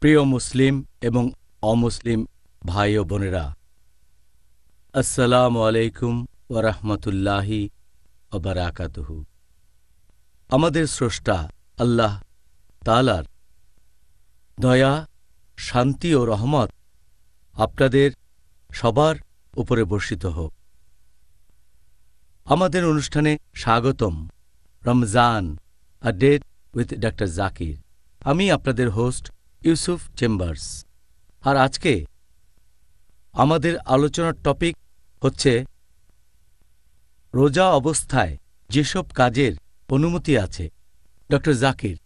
প্রিয় মুসলিম এবং অমুসলিম ভাই ও বোনেরা, আসসালামু আলাইকুম ওয়া রাহমাতুল্লাহি ওয়া বারাকাতুহু। আমাদের স্রষ্টা আল্লাহ তাআলার দয়া, শান্তি ও রহমত আপনাদের সবার উপরে বর্ষিত হোক। আমাদের অনুষ্ঠানে স্বাগতম। Ramzan, a date with doctor Zakir. আমি আপনাদের হোস্ট ইউসুফ চেম্বার্স। আর আজকে আমাদের আলোচনার টপিক হচ্ছে রোজা অবস্থায় যেসব কাজের অনুমতি আছে। ডক্টর জাকির,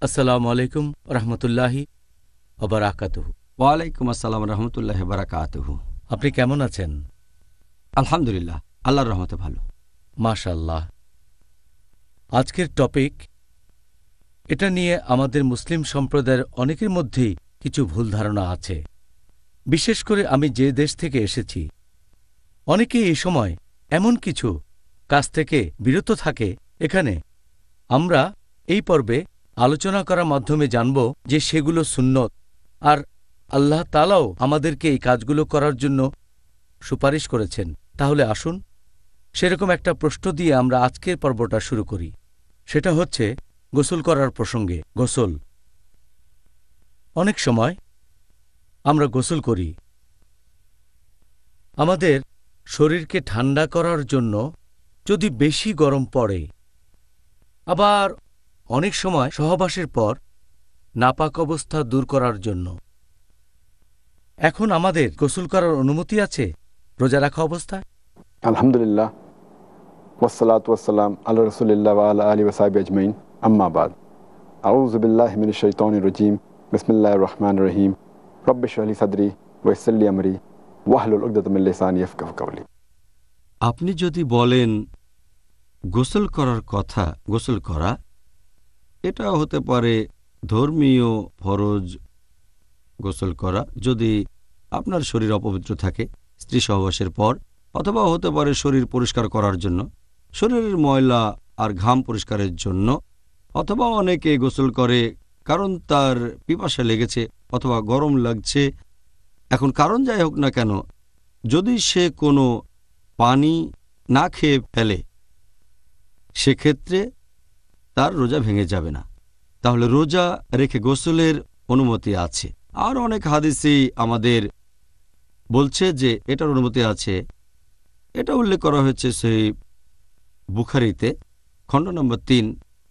আসসালামু আলাইকুম রহমতুল্লাহি ওয়া বারাকাতুহু। ওয়ালাইকুম আসসালাম রহমতুল্লাহি ওয়া বারাকাতুহু। আপনি কেমন আছেন? আলহামদুলিল্লাহ, আল্লাহর রহমতে ভালো। মাশাআল্লাহ। আজকের টপিক, এটা নিয়ে আমাদের মুসলিম সম্প্রদায়ের অনেকের মধ্যেই কিছু ভুল ধারণা আছে। বিশেষ করে আমি যে দেশ থেকে এসেছি, অনেকে এই সময় এমন কিছু কাজ থেকে বিরত থাকে। এখানে আমরা এই পর্বে আলোচনা করার মাধ্যমে জানব যে সেগুলো সুন্নত, আর আল্লাহ তাআলাও আমাদেরকে এই কাজগুলো করার জন্য সুপারিশ করেছেন। তাহলে আসুন সেরকম একটা প্রশ্ন দিয়ে আমরা আজকের পর্বটা শুরু করি। সেটা হচ্ছে গোসল করার প্রসঙ্গে। গোসল, অনেক সময় আমরা গোসল করি আমাদের শরীরকে ঠান্ডা করার জন্য, যদি বেশি গরম পড়ে। আবার অনেক সময় সহবাসের পর নাপাক অবস্থা দূর করার জন্য। এখন আমাদের গোসল করার অনুমতি আছে রোজা রাখা অবস্থায়? আলহামদুলিল্লাহ, ওয়াসসালাতু ওয়াসসালাম আলা রাসূলিল্লাহ ওয়া আলা আলিহি ওয়া সাহবিহি আজমাইন, আম্মা বাদ। আউযু বিল্লাহি মিনাশ শাইতানির রাজীম। বিসমিল্লাহির রহমানির রহিম। রব্বি ইশরাহ লি সাদরি ওয়া ইয়াসসির লি আমরি ওয়াহলুল উকদাতাম মিন লিসানি ইয়াফকাহু কাওলি। আপনি যদি বলেন গোসল করার কথা, গোসল করা এটা হতে পারে ধর্মীয় ফরজ। গোসল করা যদি আপনার শরীর অপবিত্র থাকে স্ত্রী সহবাসের পর, অথবা হতে পারে শরীর পরিষ্কার করার জন্য, শরীরের ময়লা আর ঘাম পরিষ্কারের জন্য, অথবা অনেকে গোসল করে কারণ তার পিপাসা লেগেছে অথবা গরম লাগছে। এখন কারণ যাই হোক না কেন, যদি সে কোনো পানি না খেয়ে ফেলে সেক্ষেত্রে তার রোজা ভেঙে যাবে না। তাহলে রোজা রেখে গোসলের অনুমতি আছে। আর অনেক হাদিসই আমাদের বলছে যে এটার অনুমতি আছে। এটা উল্লেখ করা হয়েছে সেই বুখারীতে, খণ্ড নম্বর 3,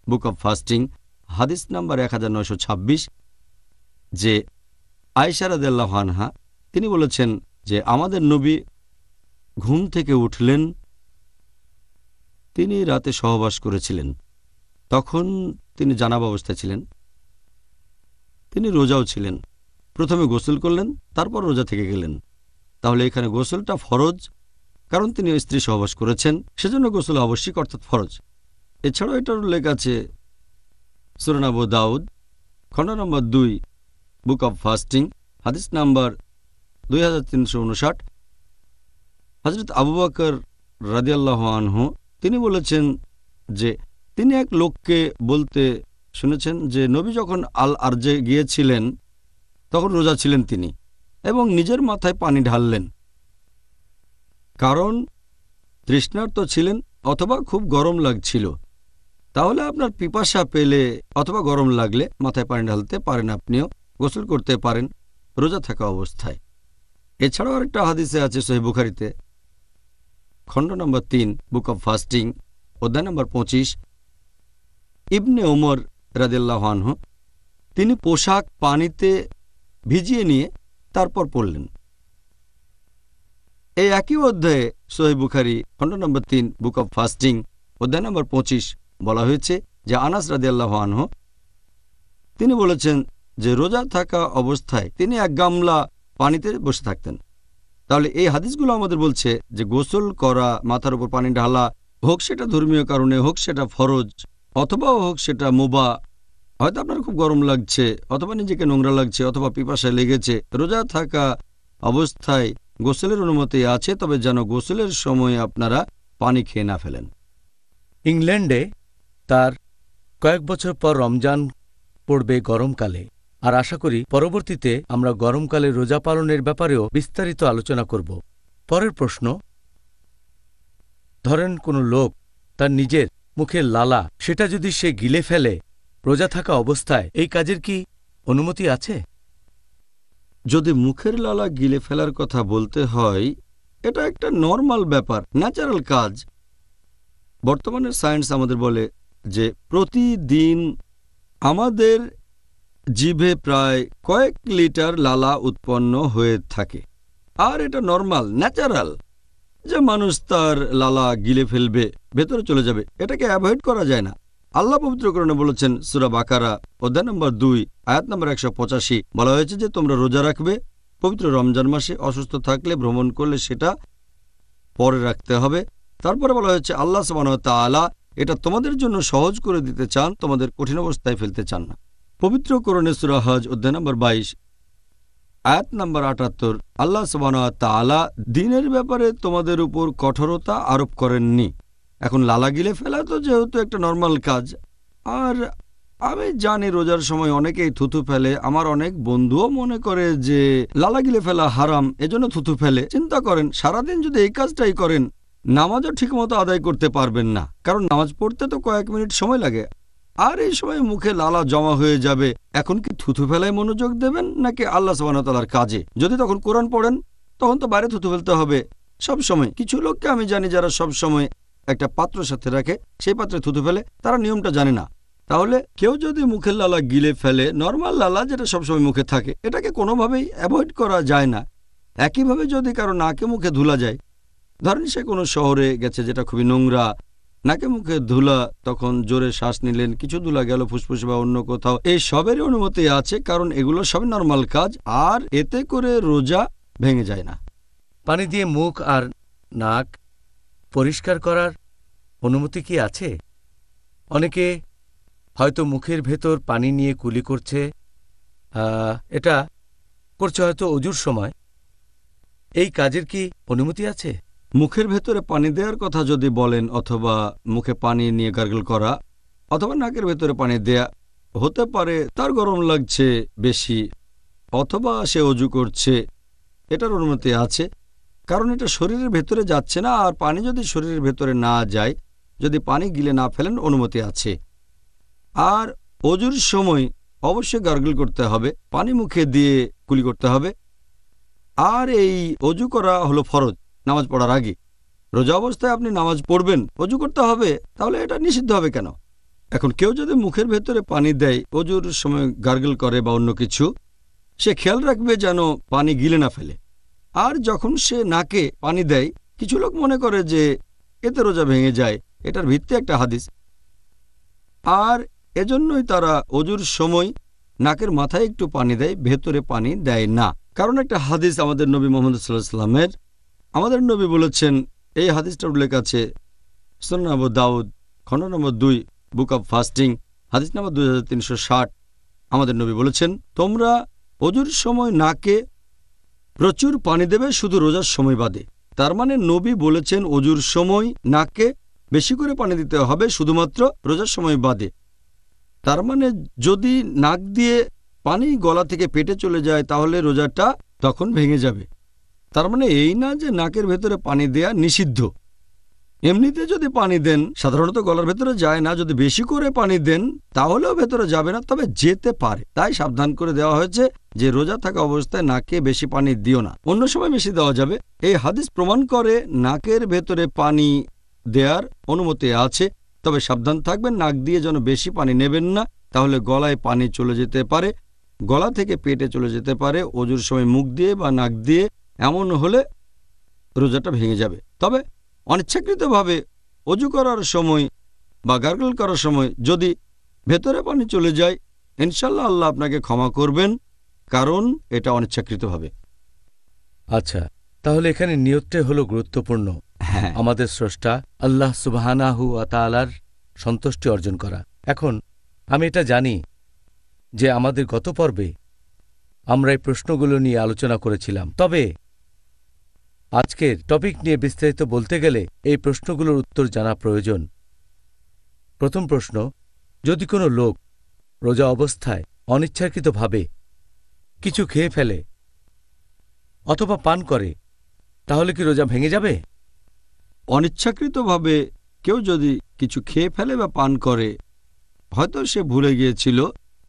বুক অব ফাস্টিং, হাদিস নাম্বার 1926, যে আয়েশা রাদিয়াল্লাহু আনহা তিনি বলেছেন যে আমাদের নবী ঘুম থেকে উঠলেন, তিনি রাতে সহবাস করেছিলেন, তখন তিনি জানাবা অবস্থায় ছিলেন, তিনি রোজাও ছিলেন। প্রথমে গোসল করলেন, তারপর রোজা থেকে গেলেন। তাহলে এখানে গোসলটা ফরজ, কারণ তিনি স্ত্রী সহবাস করেছেন, সেজন্য গোসল আবশ্যিক অর্থাৎ ফরজ। এছাড়াও এটার উল্লেখ আছে সূরা আবু দাউদ, খণ্ড নম্বর 2, বুক অব ফাস্টিং, হাদিস নাম্বার 2359। হযরত আবু বকর রাদিয়াল্লাহু আনহু তিনি বলেছেন যে তিনি এক লোককে বলতে শুনেছেন যে নবী যখন আল আরজে গিয়েছিলেন তখন রোজা ছিলেন তিনি, এবং নিজের মাথায় পানি ঢাললেন, কারণ তৃষ্ণার্ত ছিলেন অথবা খুব গরম লাগছিল। তাহলে আপনার পিপাসা পেলে অথবা গরম লাগলে মাথায় পানি ঢালতে পারেন, আপনিও গোসল করতে পারেন রোজা থাকা অবস্থায়। এছাড়াও আরেকটা হাদিসে আছে সহিহ বুখারীতে, খণ্ড নম্বর 3, বুক অব ফাস্টিং, অধ্যায় নম্বর 25, ইবনে ওমর রাদিয়াল্লাহু আনহু তিনি পোশাক পানিতে ভিজিয়ে নিয়ে তারপর পড়লেন। এই একই অধ্যায়ে সহিহ বুখারী, খণ্ড নম্বর 3, বুক অব ফাস্টিং, অধ্যায় নম্বর 25 বলা হয়েছে যে আনাস রাদিয়াল্লাহু আনহু তিনি বলেছেন যে রোজা থাকা অবস্থায় তিনি এক গামলা পানিতে বসে থাকতেন। তাহলে এই হাদিসগুলো আমাদের বলছে যে গোসল করা, মাথার উপর পানি ঢালা, হোক সেটা ধর্মীয় কারণে, হোক সেটা ফরজ, অথবা হোক সেটা মুবাহ। হয়তো আপনার খুব গরম লাগছে, অথবা নিজেকে নোংরা লাগছে, অথবা পিপাসা লেগেছে, রোজা থাকা অবস্থায় গোসলের অনুমতি আছে, তবে যেন গোসলের সময় আপনারা পানি খেয়ে না ফেলেন। ইংল্যান্ডে তার কয়েক বছর পর রমজান পড়বে গরমকালে। আর আশা করি পরবর্তীতে আমরা গরমকালে রোজা পালনের ব্যাপারেও বিস্তারিত আলোচনা করব। পরের প্রশ্ন, ধরেন কোনো লোক তার নিজের মুখের লালা সেটা যদি সে গিলে ফেলে রোজা থাকা অবস্থায়, এই কাজের কি অনুমতি আছে? যদি মুখের লালা গিলে ফেলার কথা বলতে হয়, এটা একটা নরমাল ব্যাপার, ন্যাচারাল কাজ। বর্তমানের সায়েন্স আমাদের বলে যে প্রতিদিন আমাদের জিভে প্রায় কয়েক লিটার লালা উৎপন্ন হয়ে থাকে, আর এটা নরমাল, ন্যাচারাল যে মানুষ তার লালা গিলে ফেলবে, ভেতরে চলে যাবে, এটাকে অ্যাভয়েড করা যায় না। আল্লাহ পবিত্রকরণে বলেছেন, সূরা বাকারা অধ্যায় নম্বর 2 আয়াত নম্বর 185, বলা হয়েছে যে তোমরা রোজা রাখবে পবিত্র রমজান মাসে, অসুস্থ থাকলে, ভ্রমণ করলে সেটা পরে রাখতে হবে। তারপরে বলা হয়েছে আল্লাহ সুবহানাহু ওয়া তাআলা এটা তোমাদের জন্য সহজ করে দিতে চান, তোমাদের কঠিন অবস্থায় ফেলতে চান না। পবিত্র কোরআনে সূরা হজ অধ্যায় নম্বর 22 আয়াত নম্বর 78, আল্লাহ সুবহানাহু ওয়া তাআলা দ্বীনের ব্যাপারে তোমাদের উপর কঠোরতা আরোপ করেননি। এখন লালা গিলে ফেলা তো যেহেতু একটা নর্মাল কাজ, আর আমি জানি রোজার সময় অনেকেই থুথু ফেলে। আমার অনেক বন্ধুও মনে করে যে লালা গিলে ফেলা হারাম, এজন্য থুথু ফেলে। চিন্তা করেন, সারাদিন যদি এই কাজটাই করেন, নামাজও ঠিকমতো আদায় করতে পারবেন না, কারণ নামাজ পড়তে তো কয়েক মিনিট সময় লাগে, আর এই সময় মুখে লালা জমা হয়ে যাবে। এখন কি থুথু ফেলায় মনোযোগ দেবেন নাকি আল্লাহ সুবহানাহু ওয়া তাআলার কাজে? যদি তখন কোরআন পড়েন তখন তো বাইরে থুথু ফেলতে হবে সব সময়। কিছু লোককে আমি জানি যারা সব সময় একটা পাত্র সাথে রাখে, সেই পাত্রে থুথু ফেলে, তারা নিয়মটা জানে না। তাহলে কেউ যদি মুখের লালা গিলে ফেলে, নর্মাল লালা যেটা সবসময় মুখে থাকে, এটাকে কোনোভাবেই অ্যাভয়েড করা যায় না। একইভাবে যদি কারো নাকে মুখে ধুলা যায়, ধরেন সে কোনো শহরে গেছে যেটা খুবই নোংরা, নাকে মুখে ধুলা, তখন জোরে শ্বাস নিলেন, কিছু ধুলা গেল ফুসফুসে বা অন্য কোথাও, এই সবেরই অনুমতি আছে, কারণ এগুলো সবই নর্মাল কাজ, আর এতে করে রোজা ভেঙে যায় না। পানি দিয়ে মুখ আর নাক পরিষ্কার করার অনুমতি কি আছে? অনেকে হয়তো মুখের ভেতর পানি নিয়ে কুলি করছে, এটা করছে হয়তো অজুর সময়, এই কাজের কি অনুমতি আছে? মুখের ভেতরে পানি দেওয়ার কথা যদি বলেন, অথবা মুখে পানি নিয়ে গার্গল করা, অথবা নাকের ভেতরে পানি দেয়া, হতে পারে তার গরম লাগছে বেশি, অথবা সে অজু করছে, এটার অনুমতি আছে, কারণ এটা শরীরের ভেতরে যাচ্ছে না। আর পানি যদি শরীরের ভেতরে না যায়, যদি পানি গিলে না ফেলেন, অনুমতি আছে। আর অজুর সময় অবশ্যই গার্গল করতে হবে, পানি মুখে দিয়ে কুলি করতে হবে। আর এই অজু করা হলো ফরজ নামাজ পড়ার আগে। রোজা অবস্থায় আপনি নামাজ পড়বেন, অজু করতে হবে, তাহলে এটা নিষিদ্ধ হবে কেন? এখন কেউ যদি মুখের ভেতরে পানি দেয়, অজুর সময় গার্গল করে বা অন্য কিছু, সে খেয়াল রাখবে যেন পানি গিলে না ফেলে। আর যখন সে নাকে পানি দেয়, কিছু লোক মনে করে যে এতে রোজা ভেঙে যায়, এটার ভিত্তি একটা হাদিস, আর এজন্যই তারা অজুর সময় নাকের মাথায় একটু পানি দেয়, ভেতরে পানি দেয় না। কারণ একটা হাদিস আমাদের নবী মুহাম্মদ সাল্লাল্লাহু আলাইহি ওয়াসাল্লামের, আমাদের নবী বলেছেন, এই হাদিসটার উল্লেখ আছে সুনান আবু দাউদ খণ্ড নম্বর 2 বুক অব ফাস্টিং হাদিস নম্বর 2360। আমাদের নবী বলেছেন, তোমরা অজুর সময় নাকে প্রচুর পানি দেবে, শুধু রোজার সময় বাদে। তার মানে নবী বলেছেন অজুর সময় নাকে বেশি করে পানি দিতে হবে, শুধুমাত্র রোজার সময় বাদে। তার মানে যদি নাক দিয়ে পানি গলা থেকে পেটে চলে যায়, তাহলে রোজাটা তখন ভেঙে যাবে। তার মানে এই না যে নাকের ভেতরে পানি দেয়া নিষিদ্ধ। এমনিতে যদি পানি দেন, সাধারণত গলার ভেতরে যায় না, যদি বেশি করে পানি দেন তাহলেও ভেতরে যাবে না, তবে যেতে পারে। তাই সাবধান করে দেওয়া হয়েছে যে রোজা থাকা অবস্থায় নাকে বেশি পানি দিও না, অন্য সময় বেশি দেওয়া যাবে। এই হাদিস প্রমাণ করে নাকের ভেতরে পানি দেওয়ার অনুমতি আছে, তবে সাবধান থাকবেন, নাক দিয়ে যেন বেশি পানি নেবেন না, তাহলে গলায় পানি চলে যেতে পারে, গলা থেকে পেটে চলে যেতে পারে। অজুর সময় মুখ দিয়ে বা নাক দিয়ে এমন হলে রোজাটা ভেঙে যাবে। তবে অনিচ্ছাকৃতভাবে অজু করার সময় বা গার্গল করার সময় যদি ভেতরে পানি চলে যায়, ইনশাল্লাহ আল্লাহ আপনাকে ক্ষমা করবেন, কারণ এটা অনিচ্ছাকৃতভাবে। আচ্ছা, তাহলে এখানে নিয়তটাই হলো গুরুত্বপূর্ণ। হ্যাঁ, আমাদের স্রষ্টা আল্লাহ সুবহানাহু ওয়া তাআলার সন্তুষ্টি অর্জন করা। এখন আমি এটা জানি যে আমাদের গত পর্বে আমরা এই প্রশ্নগুলো নিয়ে আলোচনা করেছিলাম, তবে আজকের টপিক নিয়ে বিস্তারিত বলতে গেলে এই প্রশ্নগুলোর উত্তর জানা প্রয়োজন। প্রথম প্রশ্ন, যদি কোনো লোক রোজা অবস্থায় অনিচ্ছাকৃতভাবে কিছু খেয়ে ফেলে অথবা পান করে, তাহলে কি রোজা ভেঙে যাবে? অনিচ্ছাকৃতভাবে কেউ যদি কিছু খেয়ে ফেলে বা পান করে, হয়তো সে ভুলে গিয়েছিল,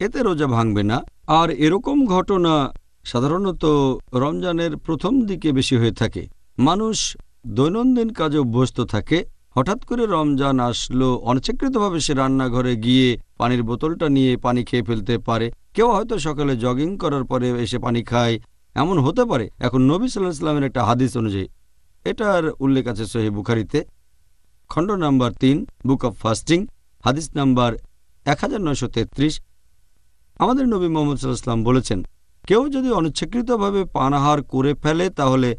এতে রোজা ভাঙবে না। আর এরকম ঘটনা সাধারণত রমজানের প্রথম দিকে বেশি হয়ে থাকে। মানুষ দৈনন্দিন কাজে অভ্যস্ত থাকে, হঠাৎ করে রমজান আসলো, অনিচ্ছাকৃতভাবে সে রান্নাঘরে গিয়ে পানির বোতলটা নিয়ে পানি খেয়ে ফেলতে পারে। কেউ হয়তো সকালে জগিং করার পরে এসে পানি খায়, এমন হতে পারে। এখন নবী সাল্লাল্লাহু আলাইহি ওয়াসাল্লামের একটা হাদিস অনুযায়ী, এটার উল্লেখ আছে সহিহ বুখারীতে, খণ্ড নাম্বার 3, বুক অব ফাস্টিং, হাদিস নাম্বার 1933। আমাদের নবী মুহাম্মদ সাল্লাল্লাহু আলাইহি ওয়াসাল্লাম বলেছেন, কেউ যদি অনিচ্ছাকৃতভাবে পানাহার করে ফেলে তাহলে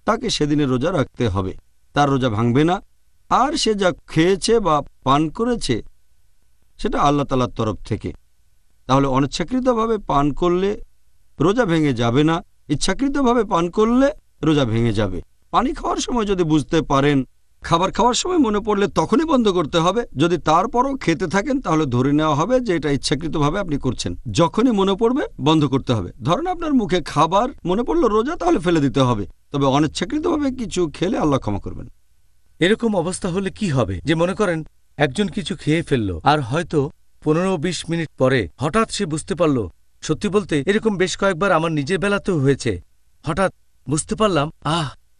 তাকে সেদিনে রোজা রাখতে হবে, তার রোজা ভাঙবে না। আর সে যা খেয়েছে বা পান করেছে সেটা আল্লাহ তাআলার তরফ থেকে। তাহলে অনিচ্ছাকৃতভাবে পান করলে রোজা ভেঙে যাবে না, ইচ্ছাকৃতভাবে পান করলে রোজা ভেঙে যাবে। পানি খাওয়ার সময় যদি বুঝতে পারেন, খাবার খাওয়ার সময় মনে পড়লে তখনই বন্ধ করতে হবে। যদি তারপরও খেতে থাকেন তাহলে ধরে নেওয়া হবে যে এটা ইচ্ছাকৃতভাবে আপনি করছেন। যখনই মনে পড়বে বন্ধ করতে হবে। ধরেন আপনার মুখে খাবার মনে পড়লো রোজা, তাহলে ফেলে দিতে হবে। তবে অনিচ্ছাকৃতভাবে কিছু খেলে আল্লাহ ক্ষমা করবেন। এরকম অবস্থা হলে কি হবে? যে মনে করেন একজন কিছু খেয়ে ফেলল, আর হয়তো 15-20 মিনিট পরে হঠাৎ সে বুঝতে পারল। সত্যি বলতে এরকম বেশ কয়েকবার আমার নিজের বেলাতেও হয়েছে। হঠাৎ বুঝতে পারলাম,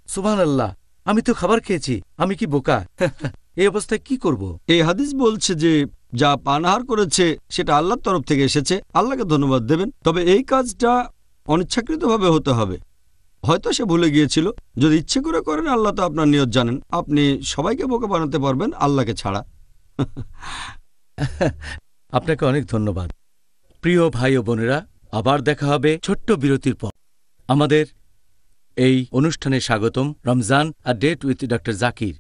সুবহানাল্লাহ, আমি তো খাবার খেয়েছি, আমি কি বোকা? এই অবস্থায় কি করব? এই হাদিস বলছে যে যা পানাহার করেছে সেটা আল্লাহর তরফ থেকে এসেছে, আল্লাহকে ধন্যবাদ দেবেন। তবে এই কাজটা অনিচ্ছাকৃতভাবে হতে হবে। হয়তো সে ভুলে গিয়েছিল। যদি ইচ্ছে করে করেন, আল্লাহ তো আপনার নিয়ত জানেন। আপনি সবাইকে বোকা বানাতে পারবেন, আল্লাহকে ছাড়া। আপনাকে অনেক ধন্যবাদ। প্রিয় ভাই ও বোনেরা, আবার দেখা হবে ছোট্ট বিরতির পর। আমাদের এই অনুষ্ঠানে স্বাগতম Ramzan a date with doctor Zakir.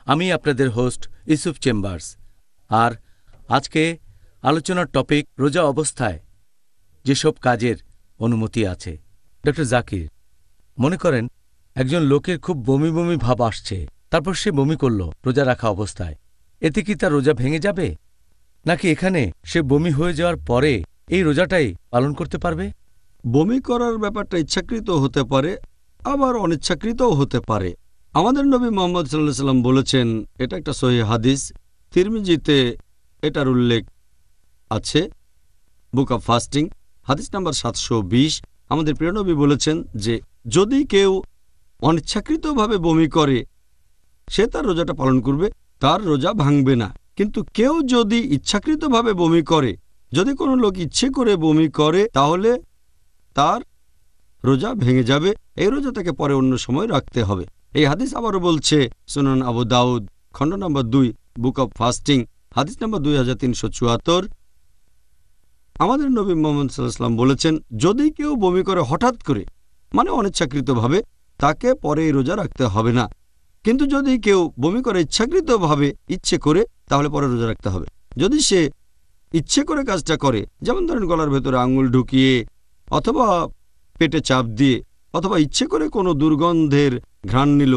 আমি আপনাদের হোস্ট ইউসুফ চেম্বার্স। আর আজকে আলোচনার টপিক রোজা অবস্থায় যেসব কাজের অনুমতি আছে। ডক্টর জাকির, মনে করেন একজন লোকের খুব বমি বমি ভাব আসছে, তারপর সে বমি করল রোজা রাখা অবস্থায়, এতে কি তার রোজা ভেঙে যাবে? নাকি এখানে সে বমি হয়ে যাওয়ার পরে এই রোজাটাই পালন করতে পারবে? বমি করার ব্যাপারটা ইচ্ছাকৃত হতে পারে, আবার অনিচ্ছাকৃতও হতে পারে। আমাদের নবী মুহাম্মদ সাল্লাল্লাহু আলাইহি ওয়াসাল্লাম বলেছেন, এটা একটা সহিহ হাদিস, তিরমিজিতে এটার উল্লেখ আছে, বুক অব ফাস্টিং, হাদিস নাম্বার 720। আমাদের প্রিয় নবী বলেছেন যে যদি কেউ অনিচ্ছাকৃতভাবে বমি করে সে তার রোজাটা পালন করবে, তার রোজা ভাঙবে না। কিন্তু কেউ যদি ইচ্ছাকৃতভাবে বমি করে, যদি কোনো লোক ইচ্ছে করে বমি করে, তাহলে তার রোজা ভেঙে যাবে। এই রোজা তাকে পরে অন্য সময় রাখতে হবে। এই হাদিস আবারও বলছে সুনান আবু দাউদ, খণ্ড নম্বর 2, বুক অব ফাস্টিং, হাদিস নম্বর 2374। আমাদের নবী মুহাম্মদ সাল্লাল্লাহু আলাইহি ওয়াসাল্লাম বলেছেন, যদি কেউ বমি করে হঠাৎ করে, মানে অনিচ্ছাকৃতভাবে, তাকে পরে এই রোজা রাখতে হবে না। কিন্তু যদি কেউ বমি করে ইচ্ছাকৃতভাবে, ইচ্ছে করে, তাহলে পরে রোজা রাখতে হবে। যদি সে ইচ্ছে করে কাজটা করে, যেমন ধরেন গলার ভেতরে আঙুল ঢুকিয়ে, অথবা পেটে চাপ দিয়ে, অথবা ইচ্ছে করে কোনো দুর্গন্ধের ঘ্রাণ নিল,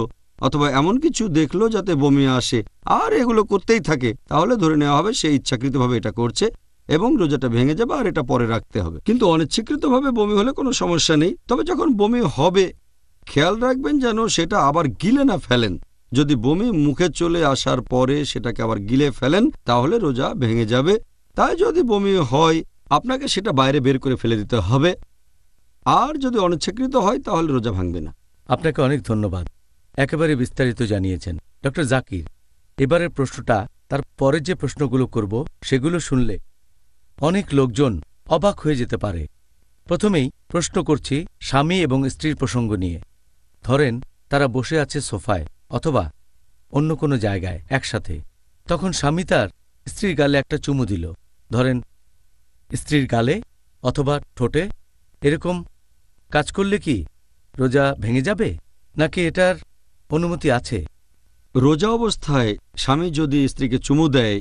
অথবা এমন কিছু দেখলো যাতে বমি আসে, আর এগুলো করতেই থাকে, তাহলে ধরে নেওয়া হবে সে ইচ্ছাকৃতভাবে এটা করছে এবং রোজাটা ভেঙে যাবে, আর এটা পরে রাখতে হবে। কিন্তু অনিচ্ছাকৃতভাবে বমি হলে কোনো সমস্যা নেই। তবে যখন বমি হবে খেয়াল রাখবেন যেন সেটা আবার গিলে না ফেলেন। যদি বমি মুখে চলে আসার পরে সেটাকে আবার গিলে ফেলেন, তাহলে রোজা ভেঙে যাবে। তাই যদি বমি হয় আপনাকে সেটা বাইরে বের করে ফেলে দিতে হবে। আর যদি অনিচ্ছাকৃত হয় তাহলে রোজা ভাঙবে না। আপনাকে অনেক ধন্যবাদ, একেবারে বিস্তারিত জানিয়েছেন ডক্টর জাকির। এবারের প্রশ্নটা, তার পরে যে প্রশ্নগুলো করব সেগুলো শুনলে অনেক লোকজন অবাক হয়ে যেতে পারে। প্রথমেই প্রশ্ন করছি স্বামী এবং স্ত্রীর প্রসঙ্গ নিয়ে। ধরেন তারা বসে আছে সোফায় অথবা অন্য কোনো জায়গায় একসাথে, তখন স্বামী তার স্ত্রীর গালে একটা চুমু দিল, ধরেন স্ত্রীর গালে অথবা ঠোঁটে। এরকম কাজ করলে কি রোজা ভেঙে যাবে, নাকি এটার অনুমতি আছে? রোজা অবস্থায় স্বামী যদি স্ত্রীকে চুমু দেয়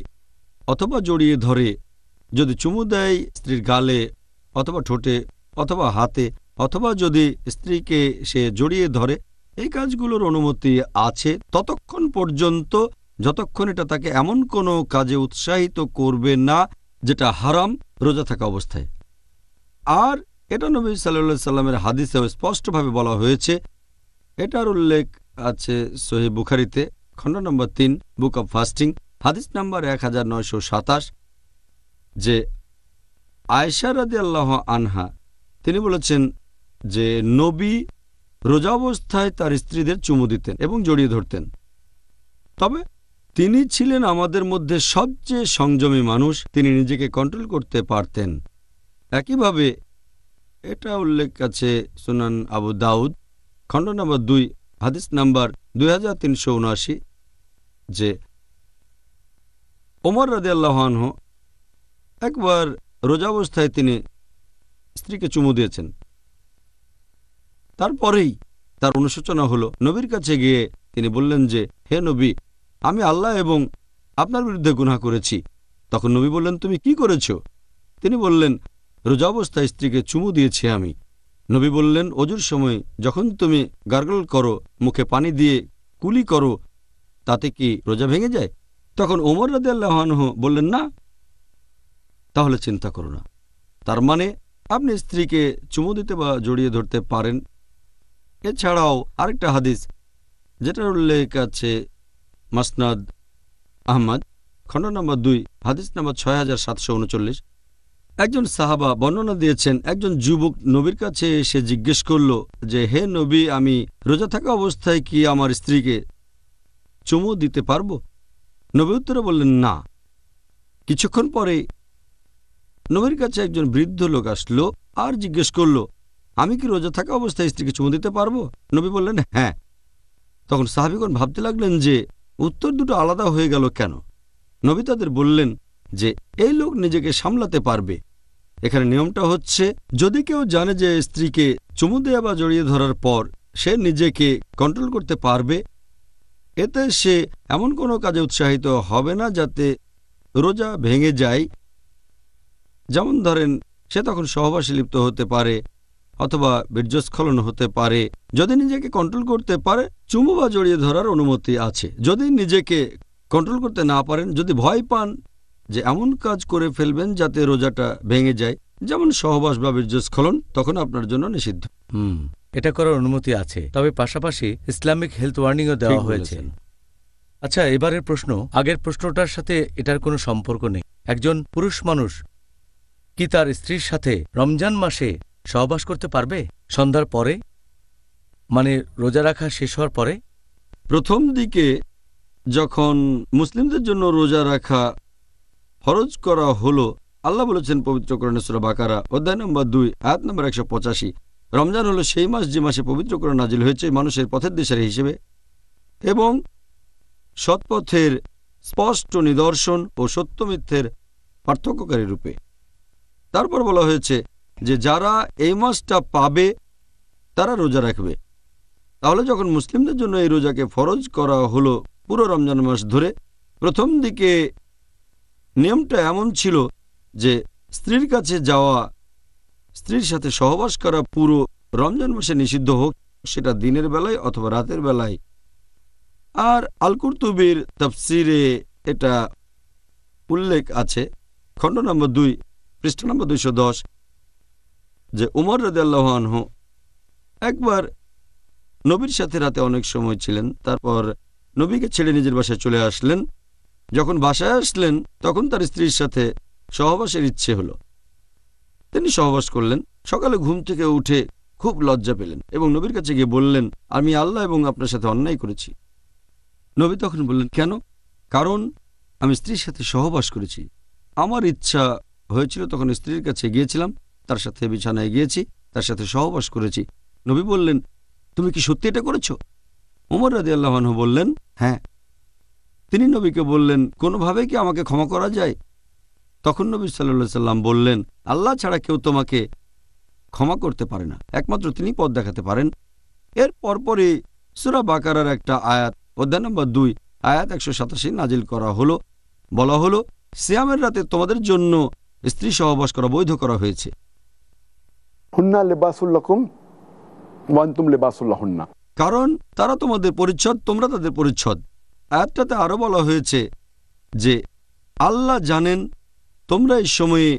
অথবা জড়িয়ে ধরে, যদি চুমু দেয় স্ত্রীর গালে অথবা ঠোঁটে অথবা হাতে, অথবা যদি স্ত্রীকে সে জড়িয়ে ধরে, এই কাজগুলোর অনুমতি আছে ততক্ষণ পর্যন্ত যতক্ষণ এটা তাকে এমন কোনো কাজে উৎসাহিত করবে না যেটা হারাম রোজা থাকা অবস্থায়। আর এটা নবী সাল্লাল্লাহু আলাইহি সাল্লামের হাদিসেও স্পষ্টভাবে বলা হয়েছে। এটার উল্লেখ আছে সহিহ বুখারীতে, খণ্ড নম্বর 3, বুক অব ফাস্টিং, হাদিস নাম্বার 1927, যে আয়েশা রাদিয়াল্লাহু আনহা তিনি বলেছেন যে নবী রোজা অবস্থায় তার স্ত্রীদের চুমু দিতেন এবং জড়িয়ে ধরতেন। তবে তিনি ছিলেন আমাদের মধ্যে সবচেয়ে সংযমী মানুষ, তিনি নিজেকে কন্ট্রোল করতে পারতেন। একইভাবে এটা উল্লেখ আছে সুনান আবু দাউদ, খণ্ড নম্বর 2, হাদিস নাম্বার 2379, যে ওমর রাদিয়াল্লাহু আনহু একবার রোজা অবস্থায় তিনি স্ত্রীকে চুমু দিয়েছেন। তারপরেই তার অনুশোচনা হলো, নবীর কাছে গিয়ে তিনি বললেন যে, হে নবী, আমি আল্লাহ এবং আপনার বিরুদ্ধে গুনাহ করেছি। তখন নবী বললেন, তুমি কি করেছ? তিনি বললেন, রোজা অবস্থায় স্ত্রীকে চুমু দিয়েছি আমি। নবী বললেন, অজুর সময় যখন তুমি গার্গল করো, মুখে পানি দিয়ে কুলি করো, তাতে কি রোজা ভেঙে যায়? তখন ওমর রাদিয়াল্লাহু আনহু বললেন, না। তাহলে চিন্তা করো না। তার মানে আপনি স্ত্রীকে চুমু দিতে বা জড়িয়ে ধরতে পারেন। এছাড়াও আরেকটা হাদিস যেটার উল্লেখ আছে মাসনাদ আহমদ, খণ্ড নম্বর 2, হাদিস নম্বর 6739, একজন সাহাবা বর্ণনা দিয়েছেন, একজন যুবক নবীর কাছে এসে জিজ্ঞেস করল যে, হে নবী, আমি রোজা থাকা অবস্থায় কি আমার স্ত্রীকে চুমু দিতে পারবো? নবী উত্তরে বললেন, না। কিছুক্ষণ পরে নবীর কাছে একজন বৃদ্ধ লোক আসলো আর জিজ্ঞেস করল, আমি কি রোজা থাকা অবস্থায় স্ত্রীকে চুমু দিতে পারবো? নবী বললেন, হ্যাঁ। তখন সাহাবীগণ ভাবতে লাগলেন যে উত্তর দুটো আলাদা হয়ে গেল কেন। নবী তাদের বললেন যে এই লোক নিজেকে সামলাতে পারবে। এখানে নিয়মটা হচ্ছে, যদি কেউ জানে যে স্ত্রীকে চুমু দেয়া বা জড়িয়ে ধরার পর সে নিজেকে কন্ট্রোল করতে পারবে, এতে সে এমন কোনো কাজে উৎসাহিত হবে না যাতে রোজা ভেঙে যায়। যেমন ধরেন, সে তখন সহবাসে লিপ্ত হতে পারে অথবা বীর্যস্খলন হতে পারে। যদি নিজেকে কন্ট্রোল করতে পারে, চুমু বা জড়িয়ে ধরার অনুমতি আছে। যদি নিজেকে কন্ট্রোল করতে না পারেন, যদি ভয় পান যে এমন কাজ করে ফেলবেন যাতে রোজাটা ভেঙে যায়, যেমন সহবাস বা বীর্যস্খলন, তখন আপনার জন্য নিষিদ্ধ। এটা করার অনুমতি আছে, তবে পাশাপাশি ইসলামিক হেলথ ওয়ার্নিংও দেওয়া হয়েছে। আচ্ছা, এবারের প্রশ্ন আগের প্রশ্নটার সাথে এটার কোনো সম্পর্ক নেই। একজন পুরুষ মানুষ কি তার স্ত্রীর সাথে রমজান মাসে সহবাস করতে পারবে সন্ধ্যার পরে, মানে রোজা রাখা শেষ হওয়ার পরে? প্রথম দিকে যখন মুসলিমদের জন্য রোজা রাখা ফরজ করা হলো, আল্লাহ বলেছেন পবিত্র কোরআনে সূরা বাকারা অধ্যায় নম্বর 2 আয়াত নম্বর 185, রমজান হলো সেই মাস যে মাসে পবিত্র কোরআন নাজিল হয়েছে মানুষের পথের দিশারি হিসেবে এবং সৎপথের স্পষ্ট নিদর্শন ও সত্য মিথ্যের পার্থক্যকারী রূপে। তারপর বলা হয়েছে যে যারা এই মাসটা পাবে তারা রোজা রাখবে। তাহলে যখন মুসলিমদের জন্য এই রোজাকে ফরজ করা হলো পুরো রমজান মাস ধরে, প্রথম দিকে নিয়মটা এমন ছিল যে স্ত্রীর কাছে যাওয়া, স্ত্রীর সাথে সহবাস করা পুরো রমজান মাসে নিষিদ্ধ হোক, সেটা দিনের বেলায় অথবা রাতের বেলায়। আর আল কুরতুবীর তাফসিরে এটা উল্লেখ আছে, খণ্ড নম্বর 2, পৃষ্ঠা নম্বর 210, যে উমর রাদিয়াল্লাহু আনহু একবার নবীর সাথে রাতে অনেক সময় ছিলেন, তারপর নবীকে ছেড়ে নিজের বাসায় চলে আসলেন। যখন বাসায় আসলেন তখন তার স্ত্রীর সাথে সহবাসের ইচ্ছে হলো। তিনি সহবাস করলেন। সকালে ঘুম থেকে উঠে খুব লজ্জা পেলেন এবং নবীর কাছে গিয়ে বললেন, আমি আল্লাহ এবং আপনার সাথে অন্যায় করেছি। নবী তখন বললেন, কেন? কারণ আমি স্ত্রীর সাথে সহবাস করেছি। আমার ইচ্ছা হয়েছিল, তখন স্ত্রীর কাছে গিয়েছিলাম, তার সাথে বিছানায় গিয়েছি, তার সাথে সহবাস করেছি। নবী বললেন, তুমি কি সত্যি এটা করেছ? উমর রাদিয়াল্লাহু আনহু বললেন, হ্যাঁ। তিনি নবীকে বললেন, কোনোভাবে কি আমাকে ক্ষমা করা যায়? তখন নবী সাল্লাল্লাহু আলাইহি সাল্লাম বললেন, আল্লাহ ছাড়া কেউ তোমাকে ক্ষমা করতে পারে না, একমাত্র তিনি পথ দেখাতে পারেন। এর পরপরই সূরা বাকারার একটা আয়াত অধ্যায় নম্বর 2 আয়াত 187 নাজিল করা হলো। বলা হলো, সিয়ামের রাতে তোমাদের জন্য স্ত্রী সহবাস করা বৈধ করা হয়েছে। হুন্না লিবাসুল লাকুম ওয়া আনতুম লিবাসুল লাহুন্না, কারণ তারা তোমাদের পরিচ্ছদ, তোমরা তাদের পরিচ্ছদ। আয়াতটাতে আরো বলা হয়েছে যে আল্লাহ জানেন তোমরা এই সময়ে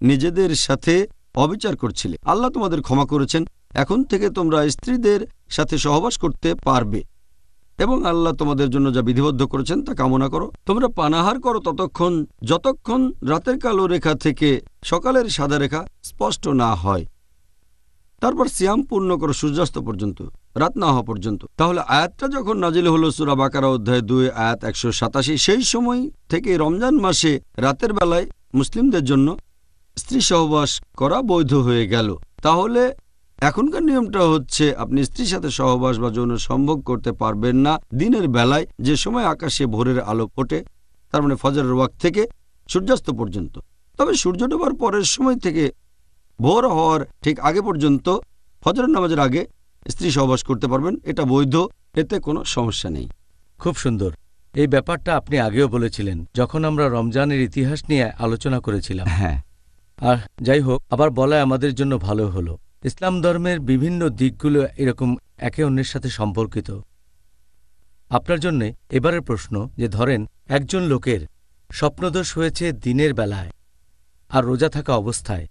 নিজেদের সাথে অবিচার করছিলে, আল্লাহ তোমাদের ক্ষমা করেছেন। এখন থেকে তোমরা স্ত্রীদের সাথে সহবাস করতে পারবে এবং আল্লাহ তোমাদের জন্য যা বিধিবদ্ধ করেছেন তা কামনা করো। তোমরা পানাহার করো ততক্ষণ যতক্ষণ রাতের কালো রেখা থেকে সকালের সাদা রেখা স্পষ্ট না হয়। তারপর সিয়াম পূর্ণ করো সূর্যাস্ত পর্যন্ত, রাত না হওয়া পর্যন্ত। তাহলে আয়াতটা যখন নাজিল হলো সূরা বাকারা অধ্যায় 2 আয়াত 187, সেই সময় থেকে রমজান মাসে রাতের বেলায় মুসলিমদের জন্য স্ত্রী সহবাস করা বৈধ হয়ে গেল। তাহলে এখনকার নিয়মটা হচ্ছে আপনি স্ত্রীর সাথে সহবাস বা যৌন সম্ভোগ করতে পারবেন না দিনের বেলায়, যে সময় আকাশে ভোরের আলো ফোটে, তার মানে ফজরের ওয়াক্ত থেকে সূর্যাস্ত পর্যন্ত। তবে সূর্য ডোবার পরের সময় থেকে ভোর হওয়ার ঠিক আগে পর্যন্ত ফজরের নামাজের আগে স্ত্রী সহবাস করতে পারবেন, এটা বৈধ, এতে কোনো সমস্যা নেই। খুব সুন্দর। এই ব্যাপারটা আপনি আগেও বলেছিলেন যখন আমরা রমজানের ইতিহাস নিয়ে আলোচনা করেছিলাম। হ্যাঁ, আর যাই হোক, আবার বলা আমাদের জন্য ভালো হলো। ইসলাম ধর্মের বিভিন্ন দিকগুলো এরকম একে অন্যের সাথে সম্পর্কিত। আপনার জন্যে এবারের প্রশ্ন, যে ধরেন একজন লোকের স্বপ্নদোষ হয়েছে দিনের বেলায় আর রোজা থাকা অবস্থায়,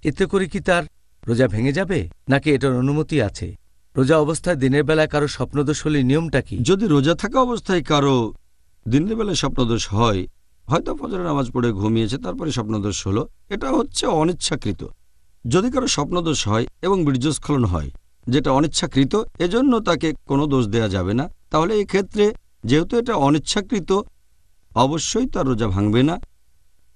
এতে করে কি তার রোজা ভেঙে যাবে নাকি এটার অনুমতি আছে? রোজা অবস্থায় দিনের বেলায় কারো স্বপ্নদোষ হলে নিয়মটা কি? যদি রোজা থাকা অবস্থায় কারো দিনের বেলায় স্বপ্নদোষ হয়, হয়তো ফজরের নামাজ পড়ে ঘুমিয়েছে, তারপরে স্বপ্নদোষ হলো, এটা হচ্ছে অনিচ্ছাকৃত। যদি কারো স্বপ্নদোষ হয় এবং বীর্যস্খলন হয়, যেটা অনিচ্ছাকৃত, এজন্য তাকে কোনো দোষ দেয়া যাবে না। তাহলে এক্ষেত্রে যেহেতু এটা অনিচ্ছাকৃত, অবশ্যই তার রোজা ভাঙবে না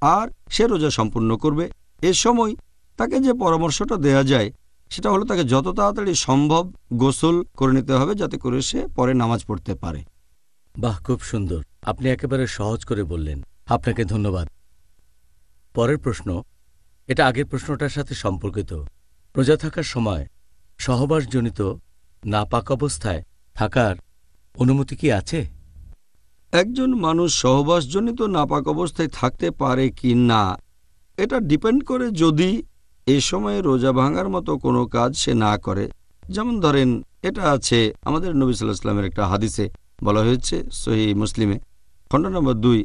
আর সে রোজা সম্পূর্ণ করবে। এ সময় তাকে যে পরামর্শটা দেয়া যায় সেটা হলো তাকে যত তাড়াতাড়ি সম্ভব গোসল করে নিতে হবে, যাতে করে সে পরে নামাজ পড়তে পারে। বাহ, খুব সুন্দর। আপনি একেবারে সহজ করে বললেন, আপনাকে ধন্যবাদ। পরের প্রশ্ন, এটা আগের প্রশ্নটার সাথে সম্পর্কিত। রোজা থাকার সময় সহবাসজনিত নাপাক অবস্থায় থাকার অনুমতি কি আছে? একজন মানুষ সহবাসজনিত নাপাক অবস্থায় থাকতে পারে কি না, এটা ডিপেন্ড করে যদি এ সময়ে রোজা ভাঙার মতো কোনো কাজ সে না করে। যেমন ধরেন, এটা আছে আমাদের নবী সাল্লাল্লাহু আলাইহি ওয়াসাল্লামের একটা হাদিসে বলা হয়েছে, সহিহ মুসলিমে খণ্ড নম্বর 2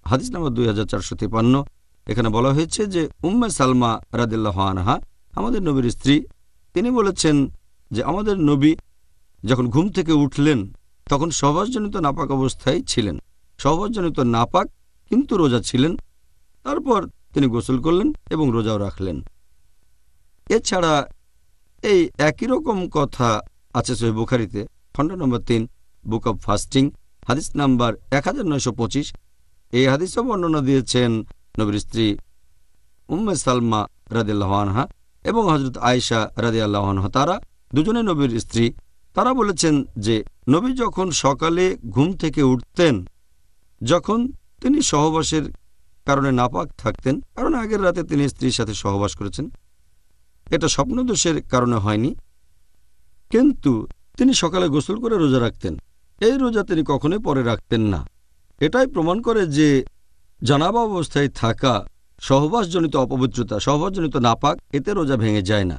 হাদিস নম্বর 2453। এখানে বলা হয়েছে যে উম্মে সালমা রাদিয়াল্লাহু আনহা, আমাদের নবীর স্ত্রী, তিনি বলেছেন যে আমাদের নবী যখন ঘুম থেকে উঠলেন তখন সহবাসজনিত নাপাক অবস্থায় ছিলেন, সহবাসজনিত নাপাক কিন্তু রোজা ছিলেন। তারপর তিনি গোসল করলেন এবং রোজাও রাখলেন। এছাড়া এই একই রকম কথা আছে সহিহ বুখারীতে খণ্ড নম্বর 3 বুক অব ফাস্টিং হাদিস নাম্বার 1925। এই হাদিসও বর্ণনা দিয়েছেন নবীর স্ত্রী উম্মে সালমা রাদিয়াল্লাহু আনহা এবং হযরত আয়েশা রাদিয়াল্লাহু আনহা, তারা দুজনে নবীর স্ত্রী। তারা বলেছেন যে নবী যখন সকালে ঘুম থেকে উঠতেন, যখন তিনি সহবাসের কারণে নাপাক থাকতেন, কারণ আগের রাতে তিনি স্ত্রীর সাথে সহবাস করেছেন, এটা স্বপ্নদোষের কারণে হয়নি, কিন্তু তিনি সকালে গোসল করে রোজা রাখতেন। এই রোজা তিনি কখনোই পরে রাখতেন না। এটাই প্রমাণ করে যে জানাবা অবস্থায় থাকা সহবাসজনিত অপবিত্রতা, সহবাসজনিত নাপাক, এতে রোজা ভেঙে যায় না।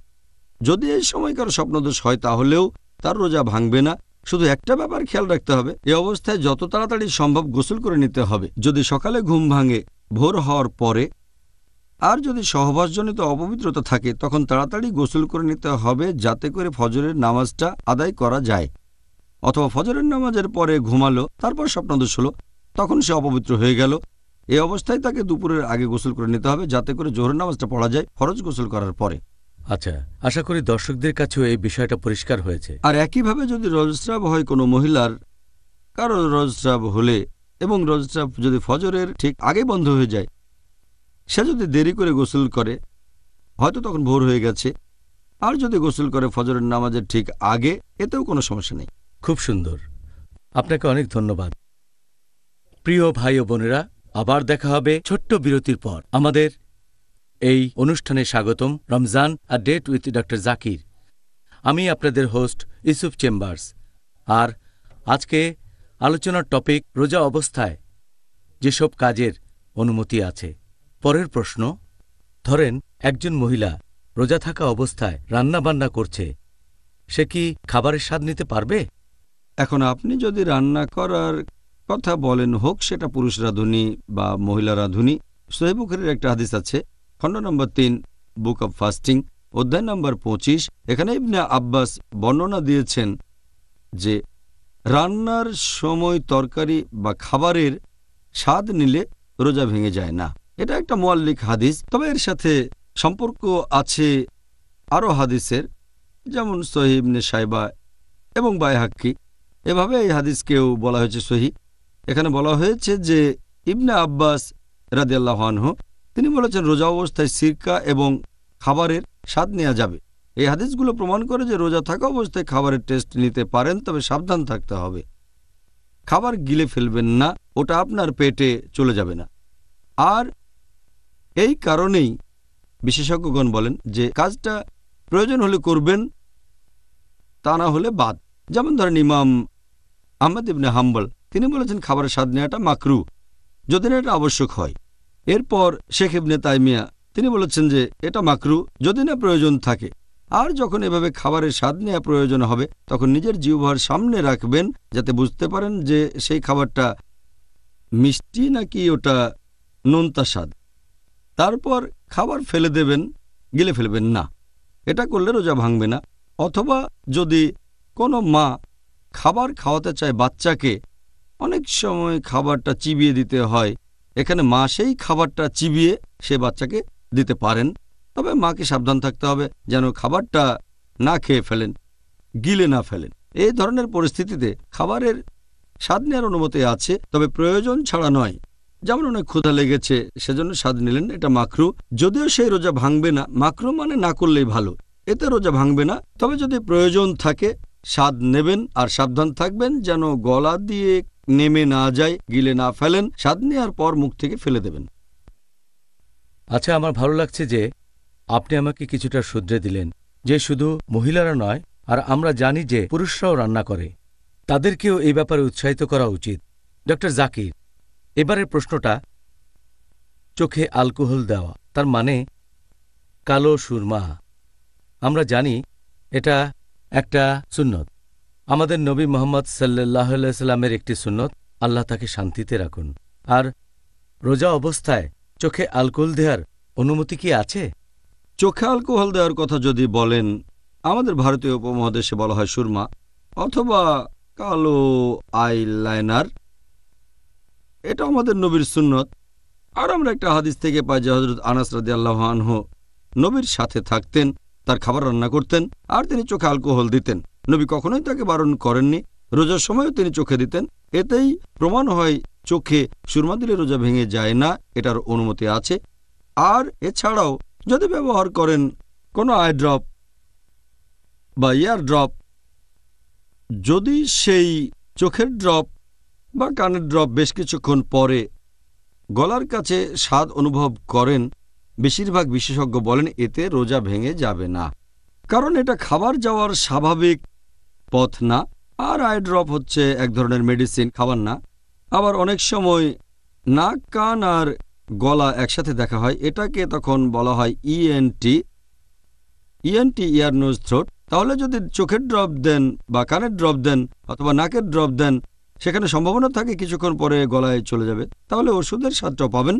যদি এই সময়কার স্বপ্নদোষ হয় তাহলেও তার রোজা ভাঙবে না। শুধু একটা ব্যাপার খেয়াল রাখতে হবে, এই অবস্থায় যত তাড়াতাড়ি সম্ভব গোসল করে নিতে হবে। যদি সকালে ঘুম ভাঙে ভোর হওয়ার পরে, আর যদি সহবাসজনিত অপবিত্রতা থাকে, তখন তাড়াতাড়ি গোসল করে নিতে হবে যাতে করে ফজরের নামাজটা আদায় করা যায়। অথবা ফজরের নামাজের পরে ঘুমালো, তারপর স্বপ্নদোষ হলো, তখন সে অপবিত্র হয়ে গেল। এই অবস্থায় তাকে দুপুরের আগে গোসল করে নিতে হবে যাতে করে জোহরের নামাজটা পড়া যায় ফরজ গোসল করার পরে। আচ্ছা, আশা করি দর্শকদের কাছেও এই বিষয়টা পরিষ্কার হয়েছে। আর একইভাবে যদি রজস্রাব হয় কোনো মহিলার, কারো রজস্রাব হলে এবং রজস্রাব যদি ফজরের ঠিক আগে বন্ধ হয়ে যায়, সে যদি দেরি করে গোসল করে, হয়তো তখন ভোর হয়ে গেছে, আর যদি গোসল করে ফজরের নামাজের ঠিক আগে, এতেও কোনো সমস্যা নেই। খুব সুন্দর, আপনাকে অনেক ধন্যবাদ। প্রিয় ভাই ও বোনেরা, আবার দেখা হবে ছোট্ট বিরতির পর। আমাদের এই অনুষ্ঠানে স্বাগতম Ramzan a date with doctor Zakir. আমি আপনাদের হোস্ট ইউসুফ চেম্বার্স। আর আজকে আলোচনার টপিক রোজা অবস্থায় যেসব কাজের অনুমতি আছে। পরের প্রশ্ন, ধরেন একজন মহিলা রোজা থাকা অবস্থায় রান্নাবান্না করছে, সে কি খাবারের স্বাদ নিতে পারবে? এখন আপনি যদি রান্না করার কথা বলেন, হোক সেটা পুরুষ রাঁধুনি বা মহিলা রাঁধুনি, সহিহ বুখারীর একটা হাদিস আছে খণ্ড নম্বর 3 বুক অব ফাস্টিং, অধ্যায় নম্বর 25। এখানে ইবনে আব্বাস বর্ণনা দিয়েছেন যে রান্নার সময় তরকারি বা খাবারের স্বাদ নিলে রোজা ভেঙে যায় না। এটা একটা মুআল্লিক হাদিস, তবে এর সাথে সম্পর্ক আছে আরও হাদিসের, যেমন সহিহ ইবনে সাইবা এবং বাইহাক্কি। এভাবে এই হাদিসকেও বলা হয়েছে সহিহ। এখানে বলা হয়েছে যে ইবনে আব্বাস রাদিয়াল্লাহু আনহু তিনি বলেছেন রোজা অবস্থায় সিরকা এবং খাবারের স্বাদ নেওয়া যাবে। এই হাদিসগুলো প্রমাণ করে যে রোজা থাকা অবস্থায় খাবারের টেস্ট নিতে পারেন, তবে সাবধান থাকতে হবে। খাবার গিলে ফেলবেন না, ওটা আপনার পেটে চলে যাবে না। আর এই কারণেই বিশেষজ্ঞগণ বলেন যে কাজটা প্রয়োজন হলে করবেন, তা না হলে বাদ। যেমন ধরেন ইমাম আহমদ ইবনে হাম্বল তিনি বলেছেন খাবারের স্বাদ নেওয়াটা মাকরু যদি না এটা আবশ্যক হয়। এরপর শেখ ইবনে তাইমিয়া তিনি বলেছেন যে এটা মাকরু যদি না প্রয়োজন থাকে। আর যখন এভাবে খাবারের স্বাদ নেওয়া প্রয়োজন হবে তখন নিজের জিহ্বার সামনে রাখবেন যাতে বুঝতে পারেন যে সেই খাবারটা মিষ্টি নাকি ওটা নোনতা স্বাদ। তারপর খাবার ফেলে দেবেন, গিলে ফেলবেন না। এটা করলে রোজা ভাঙবে না। অথবা যদি কোনো মা খাবার খাওয়াতে চায় বাচ্চাকে, অনেক সময় খাবারটা চিবিয়ে দিতে হয়, এখানে মা সেই খাবারটা চিবিয়ে সে বাচ্চাকে দিতে পারেন। তবে মাকে সাবধান থাকতে হবে যেন খাবারটা না খেয়ে ফেলেন, গিলে না ফেলেন। এই ধরনের পরিস্থিতিতে খাবারের স্বাদ নেওয়ার অনুমতি আছে, তবে প্রয়োজন ছাড়া নয়। যেমন অনেক ক্ষুধা লেগেছে সেজন্য স্বাদ নিলেন, এটা মাকরু, যদিও সেই রোজা ভাঙবে না। মাকরু মানে না করলেই ভালো, এতে রোজা ভাঙবে না। তবে যদি প্রয়োজন থাকে স্বাদ নেবেন আর সাবধান থাকবেন যেন গলা দিয়ে নেমে না যায়, গিলে না ফেলেন। স্বাদ নেওয়ার পর মুখ থেকে ফেলে দেবেন। আচ্ছা, আমার ভালো লাগছে যে আপনি আমাকে কিছুটা শুধরে দিলেন যে শুধু মহিলারা নয়, আর আমরা জানি যে পুরুষরাও রান্না করে, তাদেরকেও এই ব্যাপারে উৎসাহিত করা উচিত। ডক্টর জাকির, এবারের প্রশ্নটা চোখে অ্যালকোহল দেওয়া, তার মানে কালো সুরমা। আমরা জানি এটা একটা সুন্নত, আমাদের নবী মুহাম্মদ সাল্লাল্লাহু আলাইহি সাল্লামের একটি সুন্নত, আল্লাহ তাকে শান্তিতে রাখুন। আর রোজা অবস্থায় চোখে অ্যালকোহল দেওয়ার অনুমতি কি আছে? চোখে অ্যালকোহল দেওয়ার কথা যদি বলেন, আমাদের ভারতীয় উপমহাদেশে বলা হয় সুরমা অথবা কালো আইলাইনার। এটা আমাদের নবীর সুন্নত। আর আমরা একটা হাদিস থেকে পাই যে হযরত আনাস রাদিয়াল্লাহু আনহু নবীর সাথে থাকতেন, তার খাবার রান্না করতেন আর তিনি চোখে অ্যালকোহল দিতেন। নবী কখনোই তাকে বারণ করেননি, রোজার সময়ও তিনি চোখে দিতেন। এতেই প্রমাণ হয় চোখে সুরমা দিলে রোজা ভেঙে যায় না, এটার অনুমতি আছে। আর এছাড়াও যদি ব্যবহার করেন কোনো আই ড্রপ বা ইয়ার ড্রপ, যদি সেই চোখের ড্রপ বা কানের ড্রপ বেশ কিছুক্ষণ পরে গলার কাছে স্বাদ অনুভব করেন, বেশিরভাগ বিশেষজ্ঞ বলেন এতে রোজা ভেঙে যাবে না, কারণ এটা খাবার যাওয়ার স্বাভাবিক পথ না। আর আই ড্রপ হচ্ছে এক ধরনের মেডিসিন, খাবার না। আবার অনেক সময় নাক, কান আর গলা একসাথে দেখা হয়, এটাকে তখন বলা হয় ইএনটি, ইয়ার নোজ থ্রোট। তাহলে যদি চোখের ড্রপ দেন বা কানের ড্রপ দেন অথবা নাকের ড্রপ দেন, সেখানে সম্ভাবনা থাকে কিছুক্ষণ পরে গলায় চলে যাবে, তাহলে ওষুধের স্বাদটাও পাবেন।